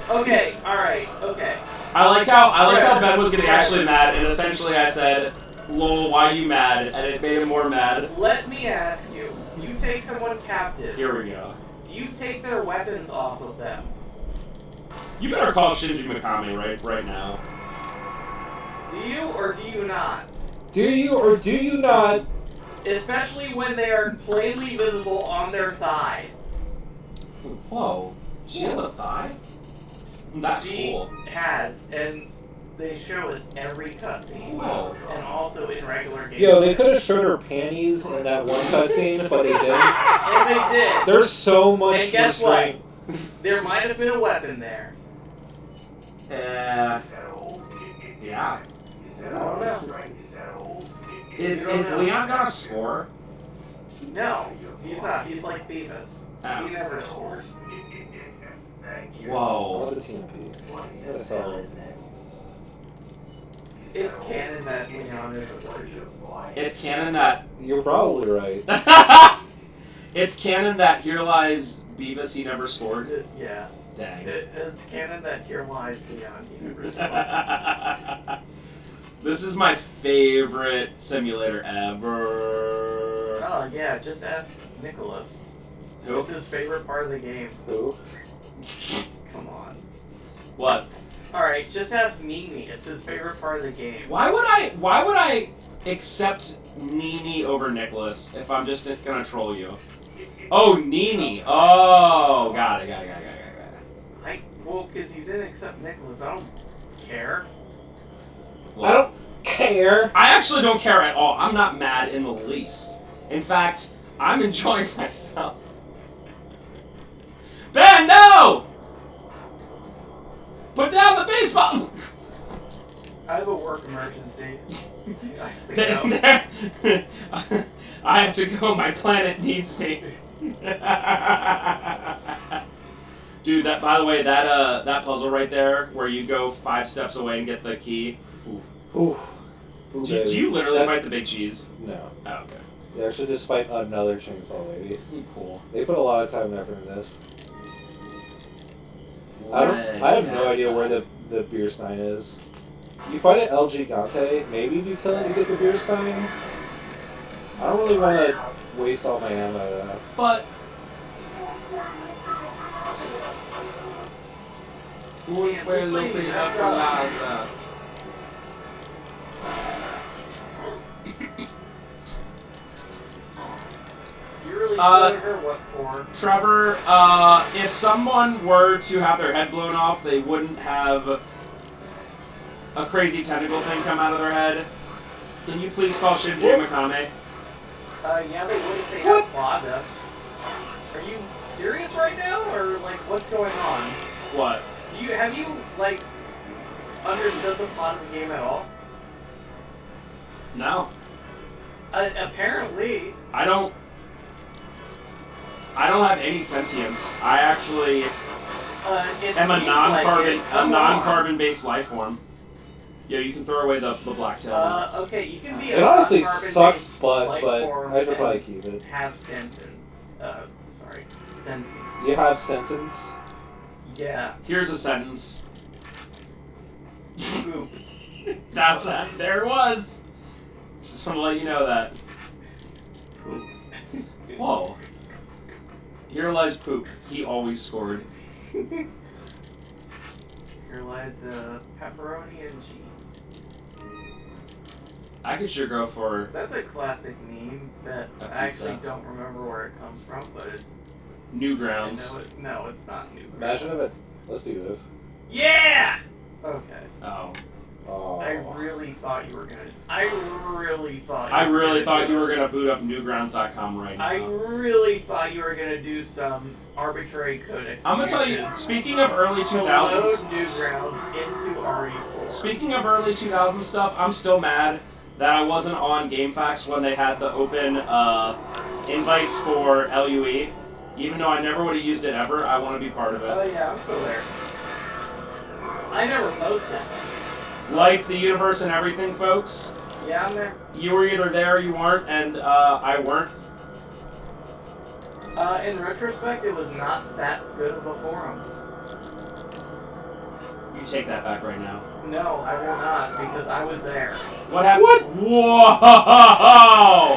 Okay, alright, okay.
I like how Ben was getting actually mad, and essentially I said, "Lol, why you mad?" and it made him more mad.
Let me ask you, you take someone captive,
Here we go.
do you take their weapons off of them?
You better call Shinji Mikami right now.
Do you or do you not?
Do you or do you not?
Especially when they are plainly visible on their thigh.
Whoa, she has a thigh? That's
She
cool.
has, and they show it every cutscene.
Whoa.
And also in regular games.
Yo, they could have showed her panties in that one cutscene, but they didn't.
And they did.
There's so much
And guess what?
restraint.
There might have been a weapon there.
Yeah.
I don't know.
Is
You don't know.
Leon gonna score?
No, he's not. He's like Beavis.
Oh.
He never scores.
I
Whoa.
want the TMP. That's all.
It's canon that Leon is a virgin.
It's canon that
You're probably right.
it's canon that Here Lies Beavis he never scored.
Yeah.
Dang.
It's canon that here lies Leon. He never scored.
This is my favorite simulator ever.
Oh yeah, just ask Nicholas.
Who?
It's his favorite part of the game.
Who?
Come on.
What?
Alright, just ask Mimi. It's his favorite part of the game.
Why would I accept Nini over Nicholas if I'm just gonna troll you? Oh, Nini. Oh, got it.
Well, because you didn't accept Nicholas, I don't care.
I don't care.
I actually don't care at all. I'm not mad in the least. In fact, I'm enjoying myself. Ben, no! Put down the baseball!
I have a work emergency. I have to go.
I have to go. My planet needs me. Dude, that, by the way, that puzzle right there, where you go 5 steps away and get the key.
Ooh.
Do you literally fight the big cheese?
No.
Oh, okay.
You actually just fight another chainsaw lady.
Cool.
They put a lot of time and effort in this. I have no idea where the beer stein is. You fight at El Gigante, maybe if you kill it, you get the beer stein. I don't really want to waste all my ammo though.
But
this lady messed up. You really showed her what for?
Trevor, if someone were to have their head blown off, they wouldn't have a crazy tentacle thing come out of their head. Can you please call Shinji Mikami?
Yeah, they would if they had Plaga. Are you serious right now, or like what's going on?
What?
Have you like understood the plot of the game at all?
No.
Apparently.
I don't have any sentience. I actually am a non-carbon based life form. Yeah, you can throw away the black tail.
Okay, you can be
It
a
honestly
carbon-based
sucks, but
life
I
form
should
and
probably keep it.
have sentence. Sentence.
You have sentence?
Yeah.
Here's a sentence.
Poop.
There it was. Just want to let you know that.
Poop.
Whoa. Here lies poop. He always scored.
Here lies pepperoni and cheese.
I could sure go for
That's a classic meme that
A
I actually
pizza.
don't remember where it comes from, but
Newgrounds.
no, it's not new.
Imagine if it. Let's do this.
Yeah! Okay.
Oh.
Oh.
I really thought you were gonna. I really thought
You were gonna boot up newgrounds.com right now.
I really thought you were gonna do some arbitrary code execution.
I'm gonna tell you, speaking of early
to
2000s,
load Newgrounds into RE4.
speaking of early 2000s stuff, I'm still mad that I wasn't on GameFAQs when they had the open invites for LUE. Even though I never would have used it ever, I want to be part of
Oh
it.
yeah, I'm still there. I never posted.
Life, the universe, and everything, folks.
Yeah, I'm there.
You were either there or you weren't, and I weren't.
In retrospect, it was not that good of a forum.
You take that back right now.
No, I will not, because I was there.
What happened?
What?
Whoa!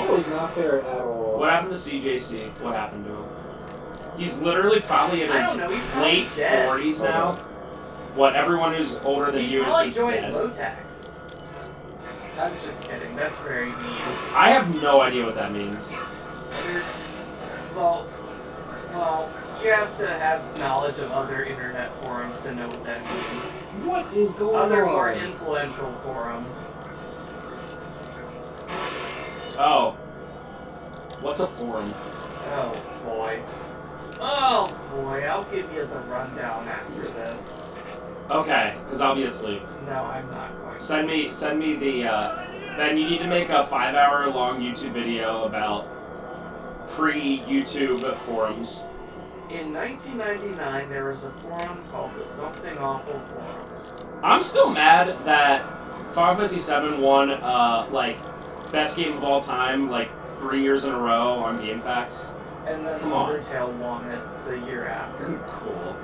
That was not fair at all.
What happened to CJC? What happened to him? He's literally probably in
I
his
don't know, he's probably
late
dead.
40s now. What, everyone who's older than
He
you is
probably
just
joined
dead?
Lotax. I'm just kidding, that's very mean.
I have no idea what that means.
Well, you have to have knowledge of other internet forums to know what that means.
What is going
Other
on?
more influential forums.
Oh. What's a forum?
Oh boy. Oh boy, I'll give you the rundown after this.
Okay, because I'll be asleep.
No, I'm not going to.
Send me the, then you need to make a 5-hour long YouTube video about pre-YouTube forums.
In 1999, there was a forum called the Something Awful Forums.
I'm still mad that Final Fantasy VII won, best game of all time, 3 years in a row on GameFAQs.
And then
Come on.
Undertale won it the year after.
Cool.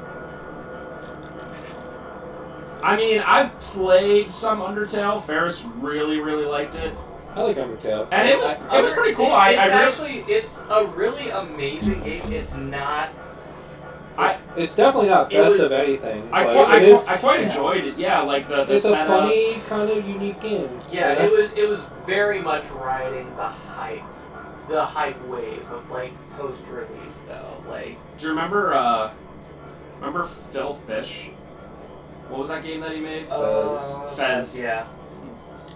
I mean, I've played some Undertale. Ferris really, really liked it.
I like Undertale.
And it was pretty cool.
It's a really amazing game. It's not.
It's definitely not
It
best
was-
of anything.
I
but
quite enjoyed it. Yeah, like the
it's a
setup.
funny kind of unique game.
Yeah,
And
it was very much riding the hype wave of like post-release though. Like,
Do you remember Phil Fish? What was that game that he made? Fez.
Yeah,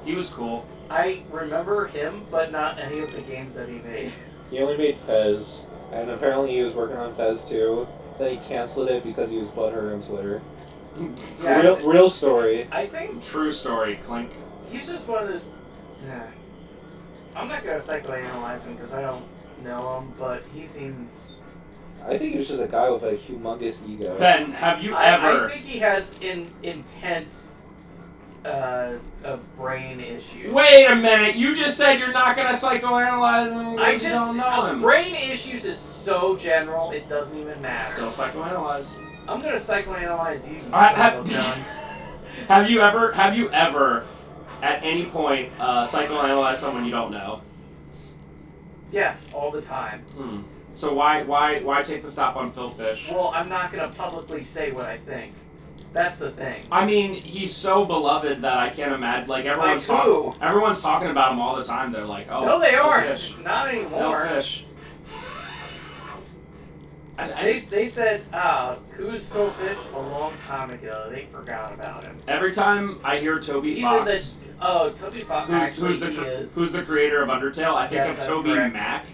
He was cool.
I remember him, but not any of the games that he made.
He only made Fez, and apparently he was working on Fez 2. Then he canceled it because he was butthurt on Twitter.
Yeah,
Real story.
I think
True story, Clink.
he's just one of those. Nah. I'm not gonna psychoanalyze him because I don't know him, but he seemed.
I think he was just a guy with a humongous ego.
Ben, have you
I
ever?
think he has intense brain issues.
Wait a minute! You just said you're not gonna psychoanalyze him because you don't know him.
Brain issues is so general it doesn't even matter.
Still psychoanalyzed.
I'm gonna psychoanalyze you. You
Have
psycho
you ever, at any point, psychoanalyzed someone you don't know?
Yes, all the time.
So why take the stop on Phil Fish?
Well, I'm not gonna publicly say what I think. That's the thing.
I mean, he's so beloved that I can't imagine. Like everyone's
who?
everyone's talking about him all the time. They're like, oh,
No, they
Phil
aren't.
Fish.
Not
Phil
anymore.
Fish. I just,
They said, who's Phil Fish a long time ago. They forgot about him.
every time I hear Toby
He's
Fox,
Toby Fox
who's the creator of Undertale, I think
Yes,
of
that's
Toby
correct.
Mac.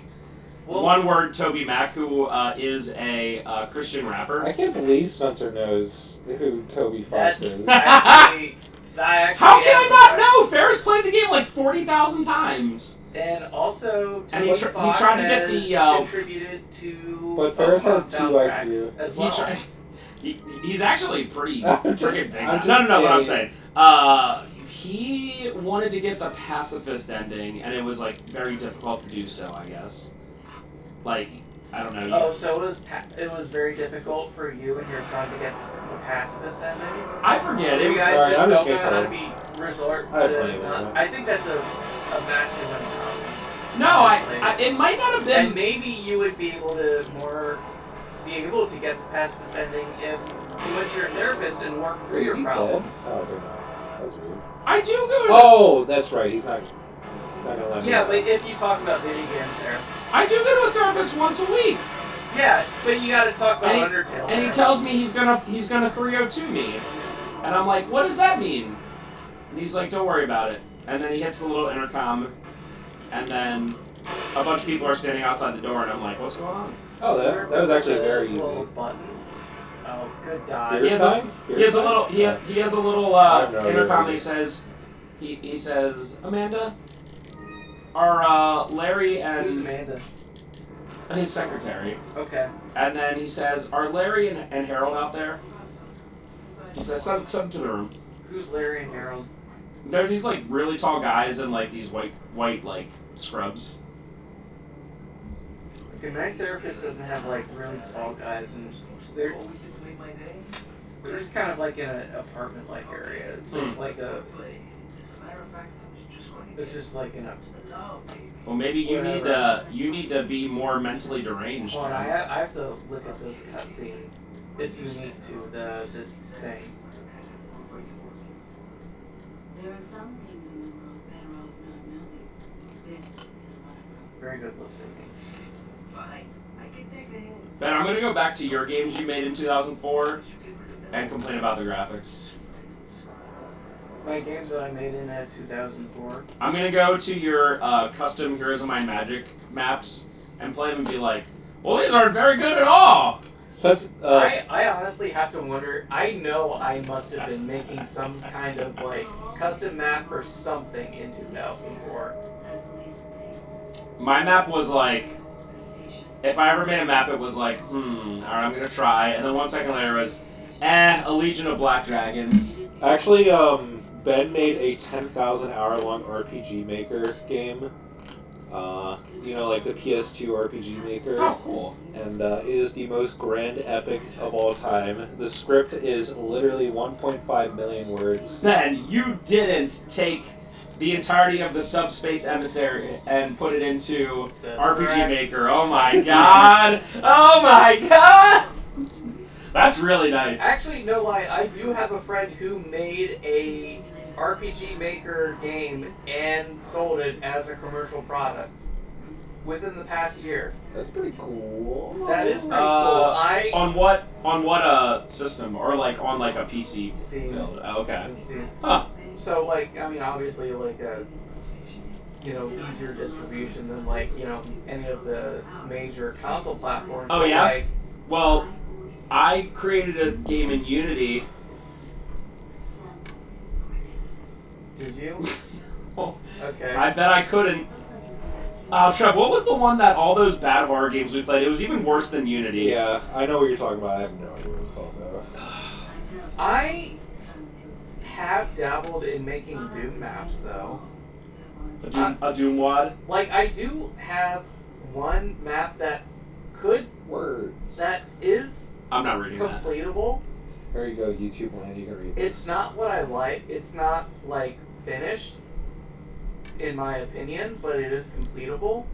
Well,
One word, Toby Mac, who is a Christian rapper.
I can't believe Spencer knows who Toby Fox
that's
is.
actually. That
How
actually
can I
is
not
right.
know? Ferris played the game like 40,000 times.
And also,
And
Toby
he
Fox
tried to get
has
the,
contributed to
But Ferris
Pokemon
has 2
soundtracks
IQ.
as
He
well.
tried. He's actually pretty
I'm
freaking
just-
big.
I'm just
No. What I'm
kidding.
saying. He wanted to get the pacifist ending, and it was like very difficult to do so. I guess. Like I don't know.
Oh, so it was very difficult for you and your son to get the pacifist ending?
I forget
So you
it.
guys
Alright,
just
I'm just
don't know how to
gonna
be resort
I have plenty
to.
of
Not,
it.
I think that's a masculine problem.
No, I it might not have
And
been.
maybe you would be able to be able to get the pacifist ending if you went to your therapist and worked through
Is
your
he
problems.
dead? Oh, okay. That's weird.
I do go to.
Oh, that's right. He's not gonna let me.
Yeah, but if you talk about video games there.
I do go to a therapist once a week,
Yeah, but you gotta talk about
And
Undertale.
and he
there.
tells me he's gonna 302 me, and I'm like, what does that mean? And he's like, don't worry about it. And then he hits the little intercom, and then a bunch of people are standing outside the door, and I'm like, what's going on?
Oh, that was actually very
little
easy.
button. Oh, good
He
dodge.
has a, he has a little he has a little
I have no idea
intercom.
what it
He
is.
says he says, Amanda, are Larry
Who's
and
Amanda?
his secretary,
Okay.
and then he says, are Larry and Harold out there? He says, send them to the room.
Who's Larry and Harold?
They're these like really tall guys in like these white like scrubs.
Okay, my therapist doesn't have like really tall guys, and they're just kind of like in an apartment-like area. It's like a. It's just like in a.
Well, maybe
Whatever.
you need to be more mentally deranged.
Hold on, I have to look at this cutscene. It's unique to this thing.
There are some things in the world better off not knowing. This is one of them.
Very good lip syncing.
Ben, I'm gonna go back to your games you made in 2004 and complain about the graphics.
My games that I made in 2004.
I'm gonna go to your custom Heroes of Might and Magic maps and play them and be like, well, these aren't very good at all.
That's
I honestly have to wonder. I know I must have been making some kind of like custom map for something in 2004.
As the least entanglements.
My map was like,
Organization.
if I ever made a map, it was like, alright, I'm gonna try. And then 1 second later it was, a Legion of Black Dragons.
actually Ben made a 10,000 hour long RPG Maker game. You know, like the PS2 RPG Maker.
Oh, cool.
And it is the most grand epic of all time. The script is literally 1.5 million words.
Ben, you didn't take the entirety of the Subspace Emissary and put it into
That's
RPG
correct.
Maker. Oh my god! Oh my god! That's really nice.
Actually, no lie, I do have a friend who made a RPG Maker game and sold it as a commercial product within the past year.
That's pretty cool.
That is pretty cool.
On what system, or like on like a PC
Steam.
build? Oh, okay.
Steam.
Huh.
So like, I mean, obviously like a easier distribution than like any of the major console platforms.
Oh,
but,
yeah?
Like,
Well, I created a game in Unity.
did you?
Oh,
Okay.
I bet I couldn't. Trev, what was the one that all those bad horror games we played? It was even worse than Unity.
Yeah, I know what you're talking about. I have no idea what it's called though.
I have dabbled in making Doom maps though.
A Doom wad?
Like I do have one map that
Words.
is
I'm not reading that.
completable.
There you go, YouTube land. You can read.
It's not what I like. It's not like finished, in my opinion, but it is completable.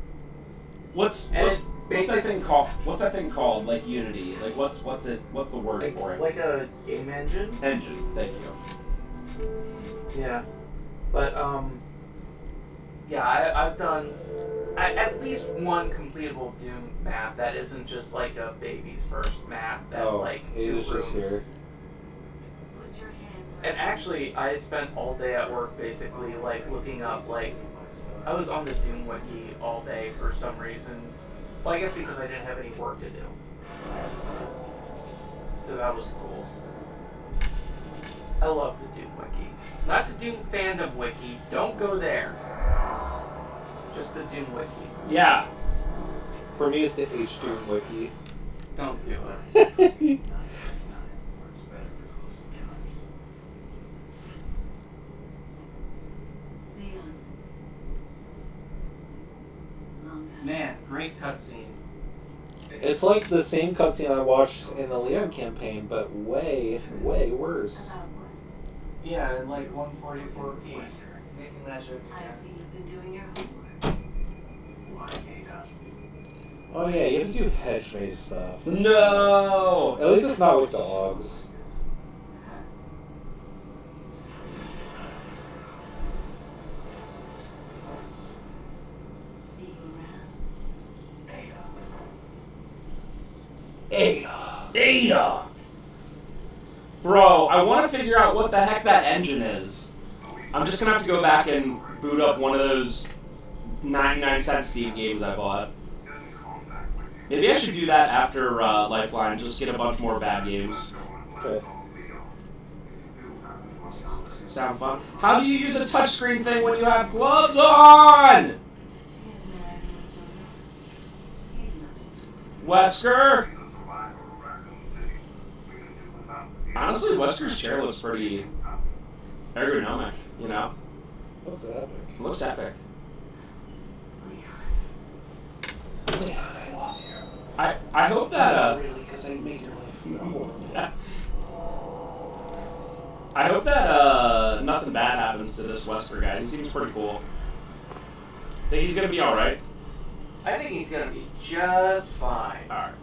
What's
And
that
it's basic-
thing called? What's that thing called? Like Unity? Like what's the word
Like,
for it?
like a game engine.
Engine. Thank you.
Yeah, but yeah, I've done at least one completable Doom map that isn't just like a baby's first map. That's like
it
2
is just
rooms.
here.
Put your hands on
And actually, I spent all day at work basically like looking up like I was on the Doom wiki all day for some reason. Well, I guess because I didn't have any work to do. So that was cool. I love the Doom wiki. Not the Doom fandom wiki. Don't go there. Just the Doom wiki.
Yeah.
For me, it's the H-Doom wiki.
Don't do it.
Leon. Long time.
Man, great cutscene.
It's like the same cutscene I watched in the Leon campaign, but way, way worse.
About what?
Yeah, and like 144p. Making that shit.
I see you've been doing your homework.
Oh yeah, you have to do hedge maze stuff. This
No.
sucks. At least it's not with dogs.
See you around.
Ada. Bro, I want to figure out what the heck that engine is. I'm just gonna have to go back and boot up one of those 99-cent Steam games I bought. Maybe I should do that after Lifeline. Just get a bunch more bad games.
Okay.
Sound fun? How do you use a touchscreen thing when you have gloves on?
He has no idea what's going on. He's nothing.
Wesker? Honestly, Wesker's chair looks pretty ergonomic, you know?
What's epic?
It looks epic.
Leon, I love you.
I hope that,
Really, because I make your life horrible.
I hope that, nothing bad happens to this Wesker guy. He seems pretty cool. Think he's gonna be alright?
I think he's gonna be just fine.
Alright.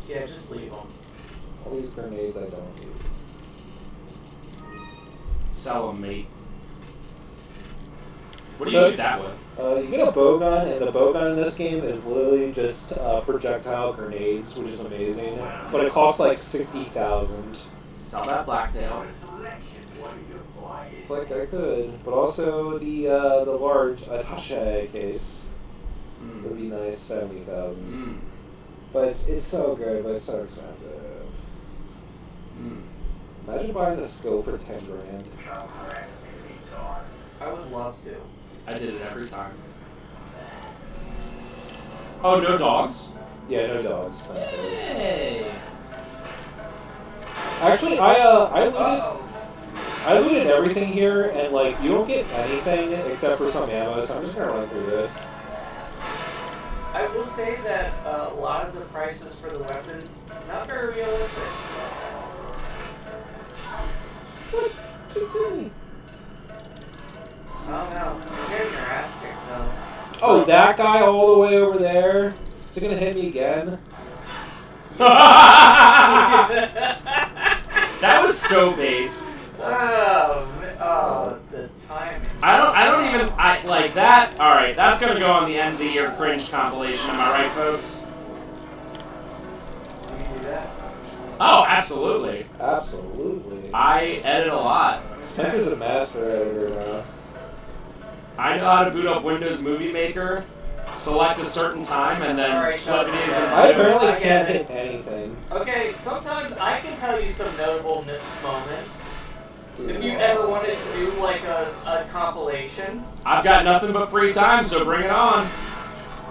Yeah, just leave him.
All these grenades I don't need.
Sell him, mate. What do you shoot that with?
You get a bow gun, and the bow gun in this game is literally just projectile grenades, which is amazing. But it costs like 60,000.
Sell that blacktail.
It's like I could, but also the large attaché case would be nice, 70,000.
Mm.
But it's so good, but it's so expensive.
Mm.
Imagine buying a skill for 10 grand.
I would love to.
I did it every time. Oh, no dogs?
Yeah, no dogs.
Hey!
Actually, I looted everything here, and like you don't get anything except for some ammo. So I'm just gonna run through this.
I will say that a lot of the prices for the weapons not very realistic.
What? Oh, that guy all the way over there? Is he gonna hit me again?
That was so base.
Oh, the timing.
I don't even like that. All right, that's gonna go on the end of the year cringe compilation. Am I right, folks?
You can do that.
Oh, absolutely.
Absolutely.
I edit a lot.
Spencer's a master editor now.
I know how to boot up Windows Movie Maker, select a certain time, and then
Alright,
split videos into
I
two.
apparently
I
can't
get
hit
it.
anything.
Okay, sometimes I can tell you some notable moments. If you ever wanted to do like a compilation.
I've got nothing but free time, so bring it on.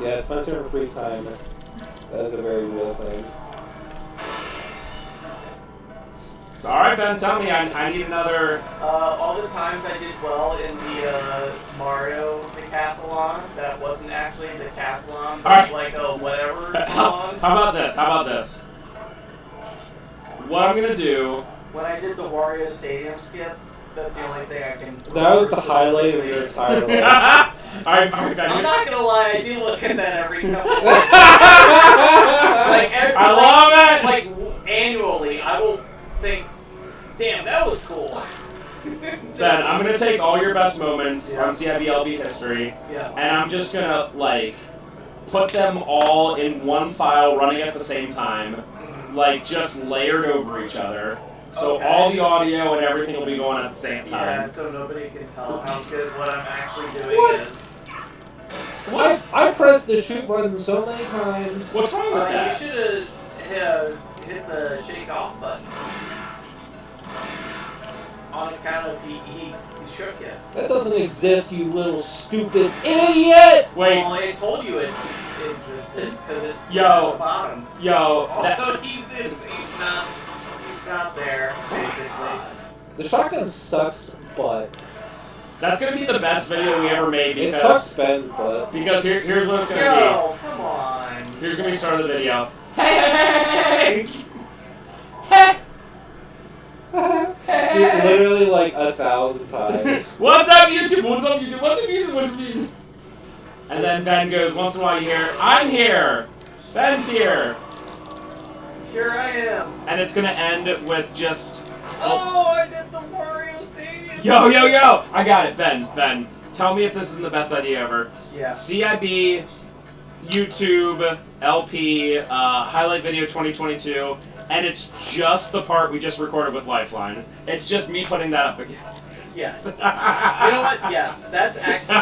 Yeah, Spencer in free time. That is a very real thing.
So, all right, Ben, tell me. I need another.
All the times I did well in the Mario decathlon, that wasn't actually a decathlon, but
Alright.
like a whatever
How
long.
about this? How about this? What I'm gonna do.
When I did the Wario Stadium skip, that's the only thing I can.
That was the highlight of your entire life.
all right, Ben.
I'm not gonna lie, I do look at that every couple of like every,
I love it.
Like annually, I will think, damn, that was cool.
Ben, I'm gonna take all your best moments
Yeah.
on CIBLB history,
Yeah.
and I'm just gonna like put them all in one file running at the same time, like just layered over each other. So
Okay.
all the audio and everything will be going at the same time.
Yeah, so nobody can tell how good what I'm actually doing
What?
is.
I pressed the shoot button so many times.
What's wrong with
You
that?
should have hit the shake off button. On account of he shook you.
That doesn't exist, you little stupid idiot!
Wait,
Well, it told you it existed because it was
Yo.
at the bottom.
yo, that,
Also, he's not there basically.
The shotgun sucks, but
that's gonna be the best video we ever made
it sucks
because
Ben's butt.
here's what it's gonna
Yo, come on.
be. Here's gonna be the start of the video. Hey, hey, hey.
Dude, literally like 1,000 times.
What's up, YouTube? What's up, YouTube? What's up, YouTube? What's up, YouTube? And then Ben goes, once in a while you hear, I'm here! Ben's here!
Here I am.
And it's gonna end with just,
Oh, I did the Wario Stadium.
yo! I got it, Ben. Tell me if this isn't the best idea ever.
Yeah.
CIB, YouTube, LP, highlight video 2022, and it's just the part we just recorded with Lifeline. It's just me putting that up again.
Yes. You know what? Yes, that's actually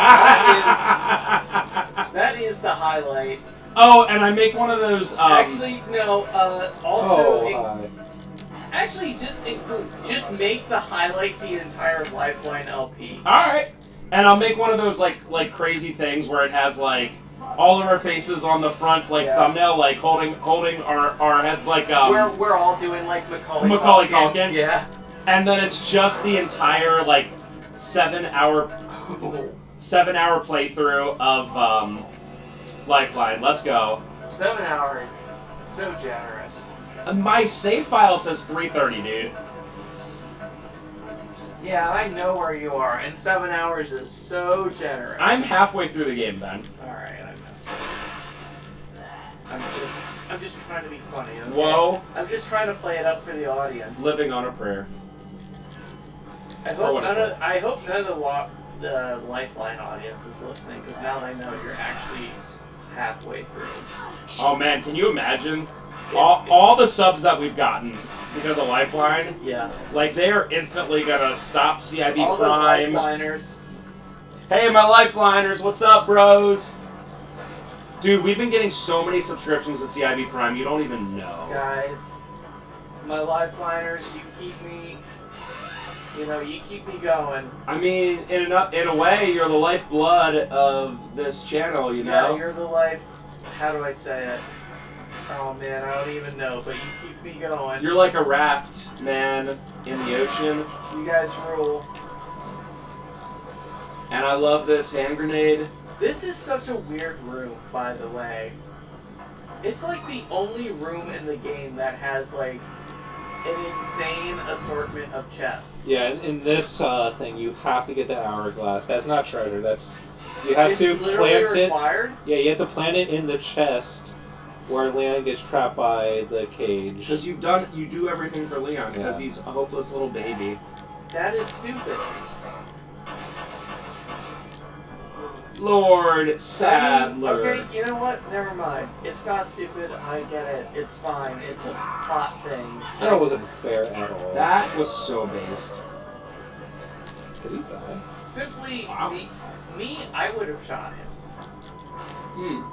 that is the highlight.
Oh, and I make one of those.
Actually, no. Also,
Oh,
actually, just make the highlight the entire Lifeline LP.
All right, and I'll make one of those like crazy things where it has like all of our faces on the front
Yeah.
thumbnail, like holding our heads like
We're all doing like
Macaulay Culkin.
Yeah.
and then it's just the entire like 7-hour playthrough of Lifeline. Let's go.
7 hours. So generous.
My save file says 3:30, dude.
Yeah, I know where you are, and 7 hours is so generous.
I'm halfway through the game, Ben.
Alright, I know. I'm just trying to be funny, okay?
Whoa,
I'm just trying to play it up for the audience.
living on a prayer.
I
For
hope
what it's
none
worth.
of the Lifeline audience is listening, because now they know you're actually halfway through.
Oh man, can you imagine all the subs that we've gotten because of Lifeline?
Yeah.
Like they are instantly gonna stop CIB
All the
Prime.
Lifeliners.
Hey, my Lifeliners, what's up, bros? Dude, we've been getting so many subscriptions to CIB Prime, you don't even know.
Guys, my Lifeliners, you keep me going.
I mean, in a way, you're the lifeblood of this channel, you know?
Yeah, you're the life. How do I say it? Oh man, I don't even know, but you keep me going.
You're like a raft, man, in the ocean.
You guys rule.
And I love this hand grenade.
This is such a weird room, by the way. It's like the only room in the game that has like an insane assortment of chests.
Yeah, in this thing, you have to get the hourglass. That's not treasure. That's you have
It's
to
literally
plant it.
required.
Yeah, you have to plant it in the chest where Leon gets trapped by the cage.
Because you do everything for Leon because
Yeah.
he's a hopeless little baby.
That is stupid.
Lord Sadler.
Okay, you know what? Never mind. It's not stupid. I get it. It's fine. It's a plot thing.
That wasn't fair at all.
That was so based.
Did he die?
Simply,
Wow.
me, I would have shot him.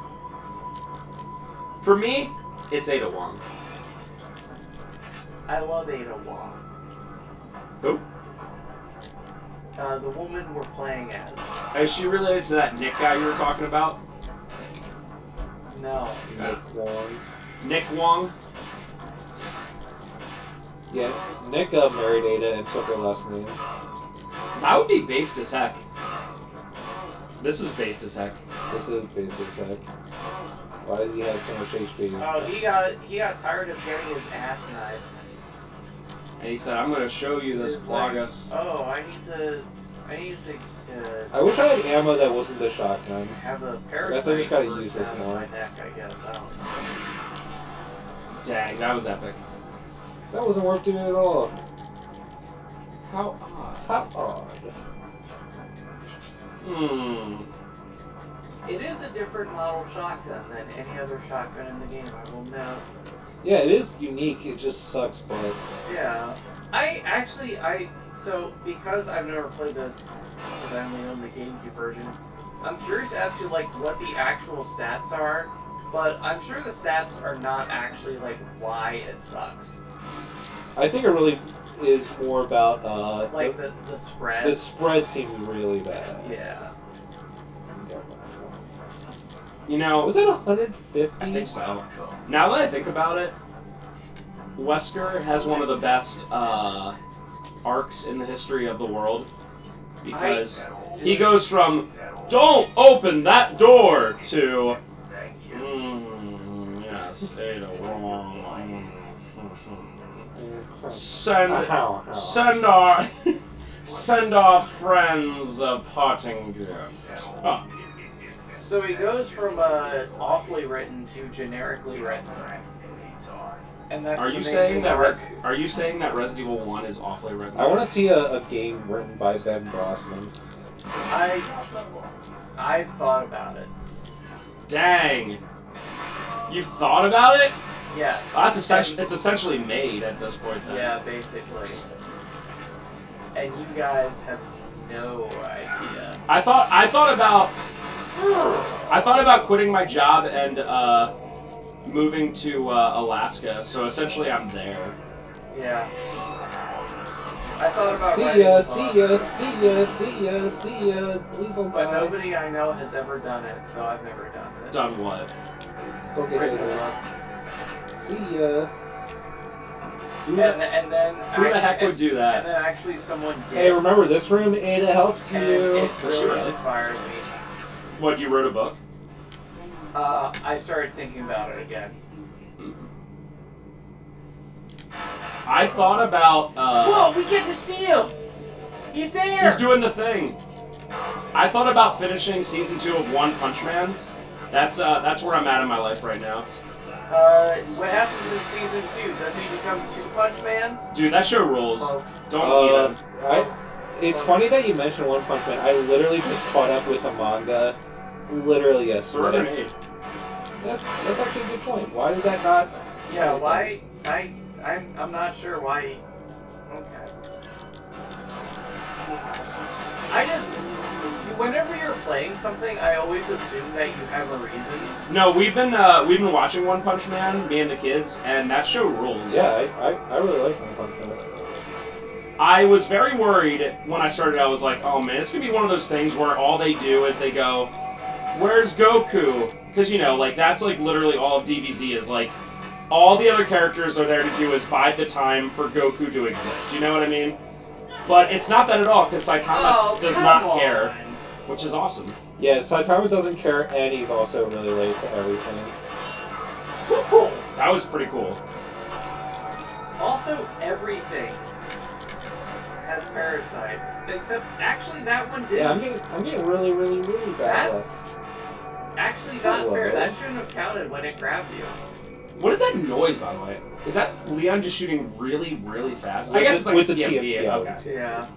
For me, it's Ada Wong.
I love Ada Wong.
Who?
The woman we're playing as.
Is she related to that Nick guy you were talking about?
No.
Nick Wong.
Nick Wong?
Yeah, Nick married Ada and took her last name.
That would be based as heck. This is based as heck.
This is basic heck. Why does he have so much HP?
Oh, he got tired of getting his ass knifed.
And he said, I'm going to show you this
It's like,
Plagas.
oh, I need to
I wish I had ammo that wasn't the shotgun.
have a
I
parasite.
guess I just gotta
burst
use this
out of
more.
my neck, I guess. I don't know.
Dang, that was epic.
That wasn't worth doing at all.
How odd.
How odd.
It is a different model shotgun than any other shotgun in the game, I will note.
Yeah, it is unique. It just sucks, but
Yeah. So, because I've never played this, because I only own the GameCube version, I'm curious as to, like, what the actual stats are, but I'm sure the stats are not actually, like, why it sucks.
I think it really is more about
Like, the spread.
the spread seemed really bad.
Yeah.
You know,
Was it 150?
I think so. Now that I think about it, Wesker has one of the best arcs in the history of the world. Because he goes from, don't open that door, to, yes, Ada Wong. Send our friends a parting gift. Oh.
So he goes from awfully written to generically written. And that's
Are you
amazing
saying that
part.
Are you saying that Resident Evil 1 is awfully written?
I want to see a game written by Ben Grossman.
I've thought about it.
Dang. You thought about it?
Yes.
It's essentially made at this point then.
Yeah, basically. And you guys have no idea.
I thought about quitting my job and moving to Alaska, so essentially I'm there.
Yeah. I thought about
See
writing
ya,
a
see
book,
ya, see ya, see ya, see ya. Please don't
but
die.
nobody I know has ever done it, so I've never done it.
Done what?
Go get
Written a
it.
book.
See ya.
Who
And then
the heck would do
And
that?
then actually someone did.
Hey, remember this room? Ada helps
and
you.
it
For sure.
really inspired me.
What, you wrote a book?
I started thinking about it again.
I thought about
Whoa, we get to see him! He's there!
he's doing the thing. I thought about finishing season 2 of One Punch Man. That's where I'm at in my life right now.
What happens in season 2? Does he become Two Punch Man?
Dude, that show rules.
Folks.
Don't even.
It's funny that you mentioned One Punch Man. I literally just caught up with the manga literally
Throw a
yesterday.
grenade.
That's actually a good point. Why did that not?
Yeah, why? I'm not sure why. Okay. Whenever you're playing something, I always assume that you have a reason.
No, we've been watching One Punch Man, me and the kids, and that show rules.
Yeah, I really like One Punch Man.
I was very worried when I started. I was like, oh man, it's gonna be one of those things where all they do is they go, "Where's Goku?" Because like that's like literally all of DBZ is like. All the other characters are there to do is bide the time for Goku to exist. You know what I mean? But it's not that at all, because Saitama does not care, which is awesome.
Yeah, Saitama doesn't care, and he's also really late to everything.
That was pretty cool.
Also, everything has parasites, except actually that one did.
Yeah, I'm getting really, really, really bad.
That's actually not fair. That shouldn't have counted when it grabbed you.
What is that noise, by the way? Is that Leon just shooting really, really fast? I guess it's like
with
a
the
TMP.
TMP,
Okay.
Yeah.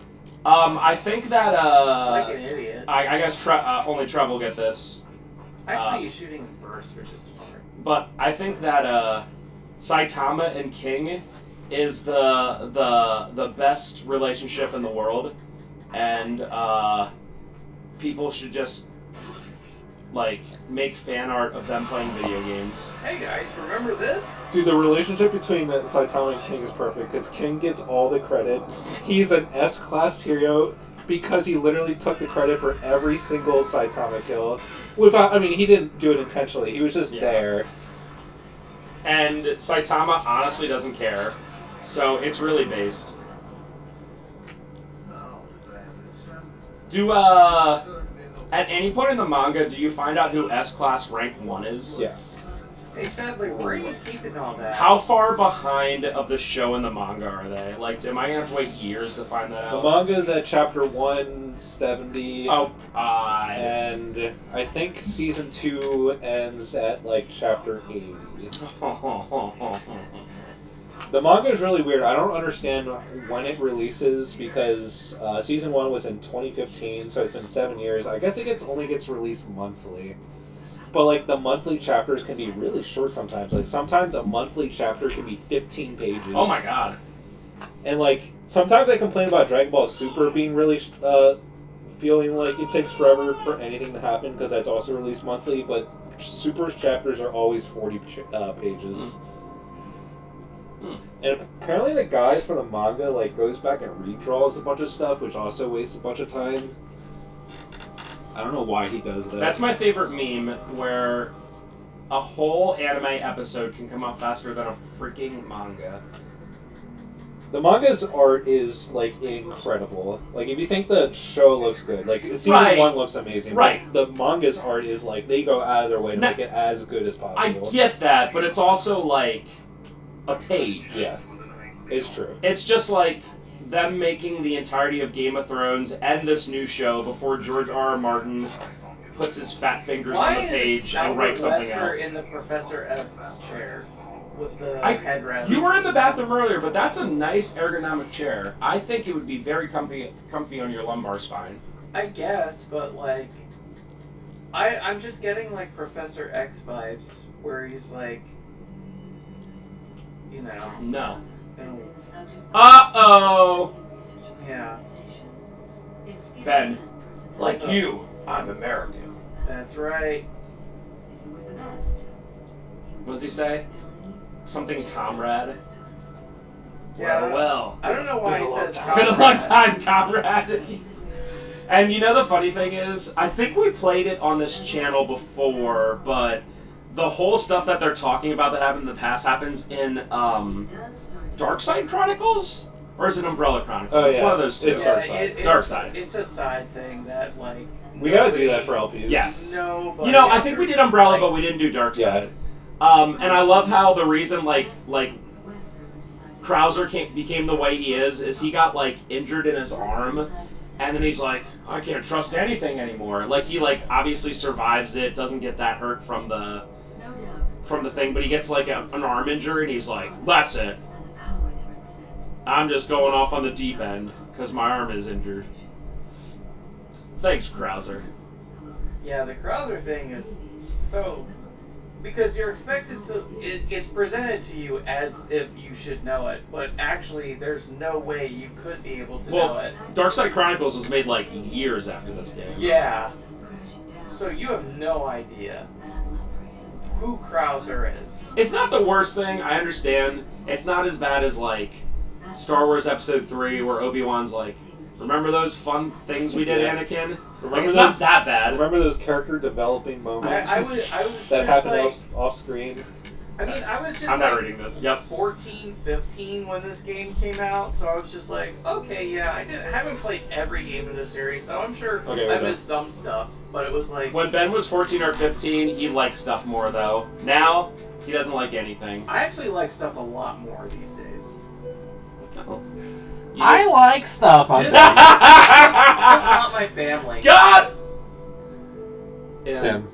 I think that
Like an idiot.
I guess only Trev will get this.
Actually, he's shooting burst, which is smart.
But I think that Saitama and King is the best relationship in the world, and people should just like make fan art of them playing video games.
Hey guys, remember this?
Dude, the relationship between Saitama and King is perfect because King gets all the credit. He's an S-class hero because he literally took the credit for every single Saitama kill. Without, I mean, he didn't do it intentionally. He was just there.
And Saitama honestly doesn't care, so it's really based. At any point in the manga, do you find out who S-Class rank 1 is?
Yes.
Hey, sadly, where are you keeping all that?
How far behind of the show and the manga are they? Like, am I gonna have to wait years to find that out?
The manga's at chapter 170.
Oh, God.
And I think season 2 ends at like chapter 80. The manga is really weird. I don't understand when it releases because season 1 was in 2015, so it's been 7 years. I guess it only gets released monthly. But like the monthly chapters can be really short sometimes. Like sometimes a monthly chapter can be 15 pages.
Oh my god.
And like sometimes I complain about Dragon Ball Super being really feeling like it takes forever for anything to happen because that's also released monthly, but Super's chapters are always 40 pages. And apparently the guy for the manga like goes back and redraws a bunch of stuff, which also wastes a bunch of time. I don't know why he does that.
That's my favorite meme, where a whole anime episode can come out faster than a freaking manga.
The manga's art is like incredible. Like if you think the show looks good, like season 1 looks amazing.
Right.
But the manga's art is like they go out of their way to make it as good as possible.
I get that, but it's also like a page.
Yeah, it's true.
It's just like them making the entirety of Game of Thrones and this new show before George R.R. Martin puts his fat fingers on the page and writes something else.
In the Professor X chair with the headrest?
You were in the bathroom earlier, but that's a nice ergonomic chair. I think it would be very comfy on your lumbar spine.
I guess, but like, I'm just getting like Professor X vibes, where he's like, you know.
No.
No.
Uh-oh!
Yeah.
Ben, like you, I'm American.
That's right.
What does he say? Something comrade?
Yeah.
Well.
I don't know why he says
Been a long time, comrade. And you know the funny thing is, I think we played it on this channel before, but the whole stuff that they're talking about that happened in the past happens in Darkside Chronicles? Or is it Umbrella Chronicles?
Oh,
It's
yeah.
one of those two.
It's Darkside.
Darkside.
It's a side thing that like.
We gotta do that for LPs.
Yes.
Nobody
You know, I think we did Umbrella,
like,
but we didn't do Darkside.
Yeah.
And I love how the reason, like Krauser became the way he is he got, like, injured in his arm, and then he's like, I can't trust anything anymore. Like, he, like, obviously survives it, doesn't get that hurt from the thing, but he gets, like, an arm injury, and he's like, that's it. I'm just going off on the deep end, because my arm is injured. Thanks, Krauser.
Yeah, the Krauser thing is so... Because you're expected to... It's presented to you as if you should know it, but actually there's no way you could be able to know it.
Darkside Chronicles was made, like, years after this game.
Yeah. So you have no idea who Krauser is.
It's not the worst thing, I understand. It's not as bad as, like, Star Wars Episode 3, where Obi-Wan's like, remember those fun things we did, Anakin? Like, it's not that bad.
Remember those character developing moments
I was
that
just
happened
like,
off screen?
I mean, I was just
I'm
like
not reading this. Yep.
14, 15 when this game came out, so I was just like, okay, yeah, I haven't played every game in the series, so I'm sure I missed some stuff, but it was like...
When Ben was 14 or 15, he liked stuff more, though. Now, he doesn't like anything.
I actually like stuff a lot more these days.
know.
I like stuff. I'm
Just not my family.
God!
Tim.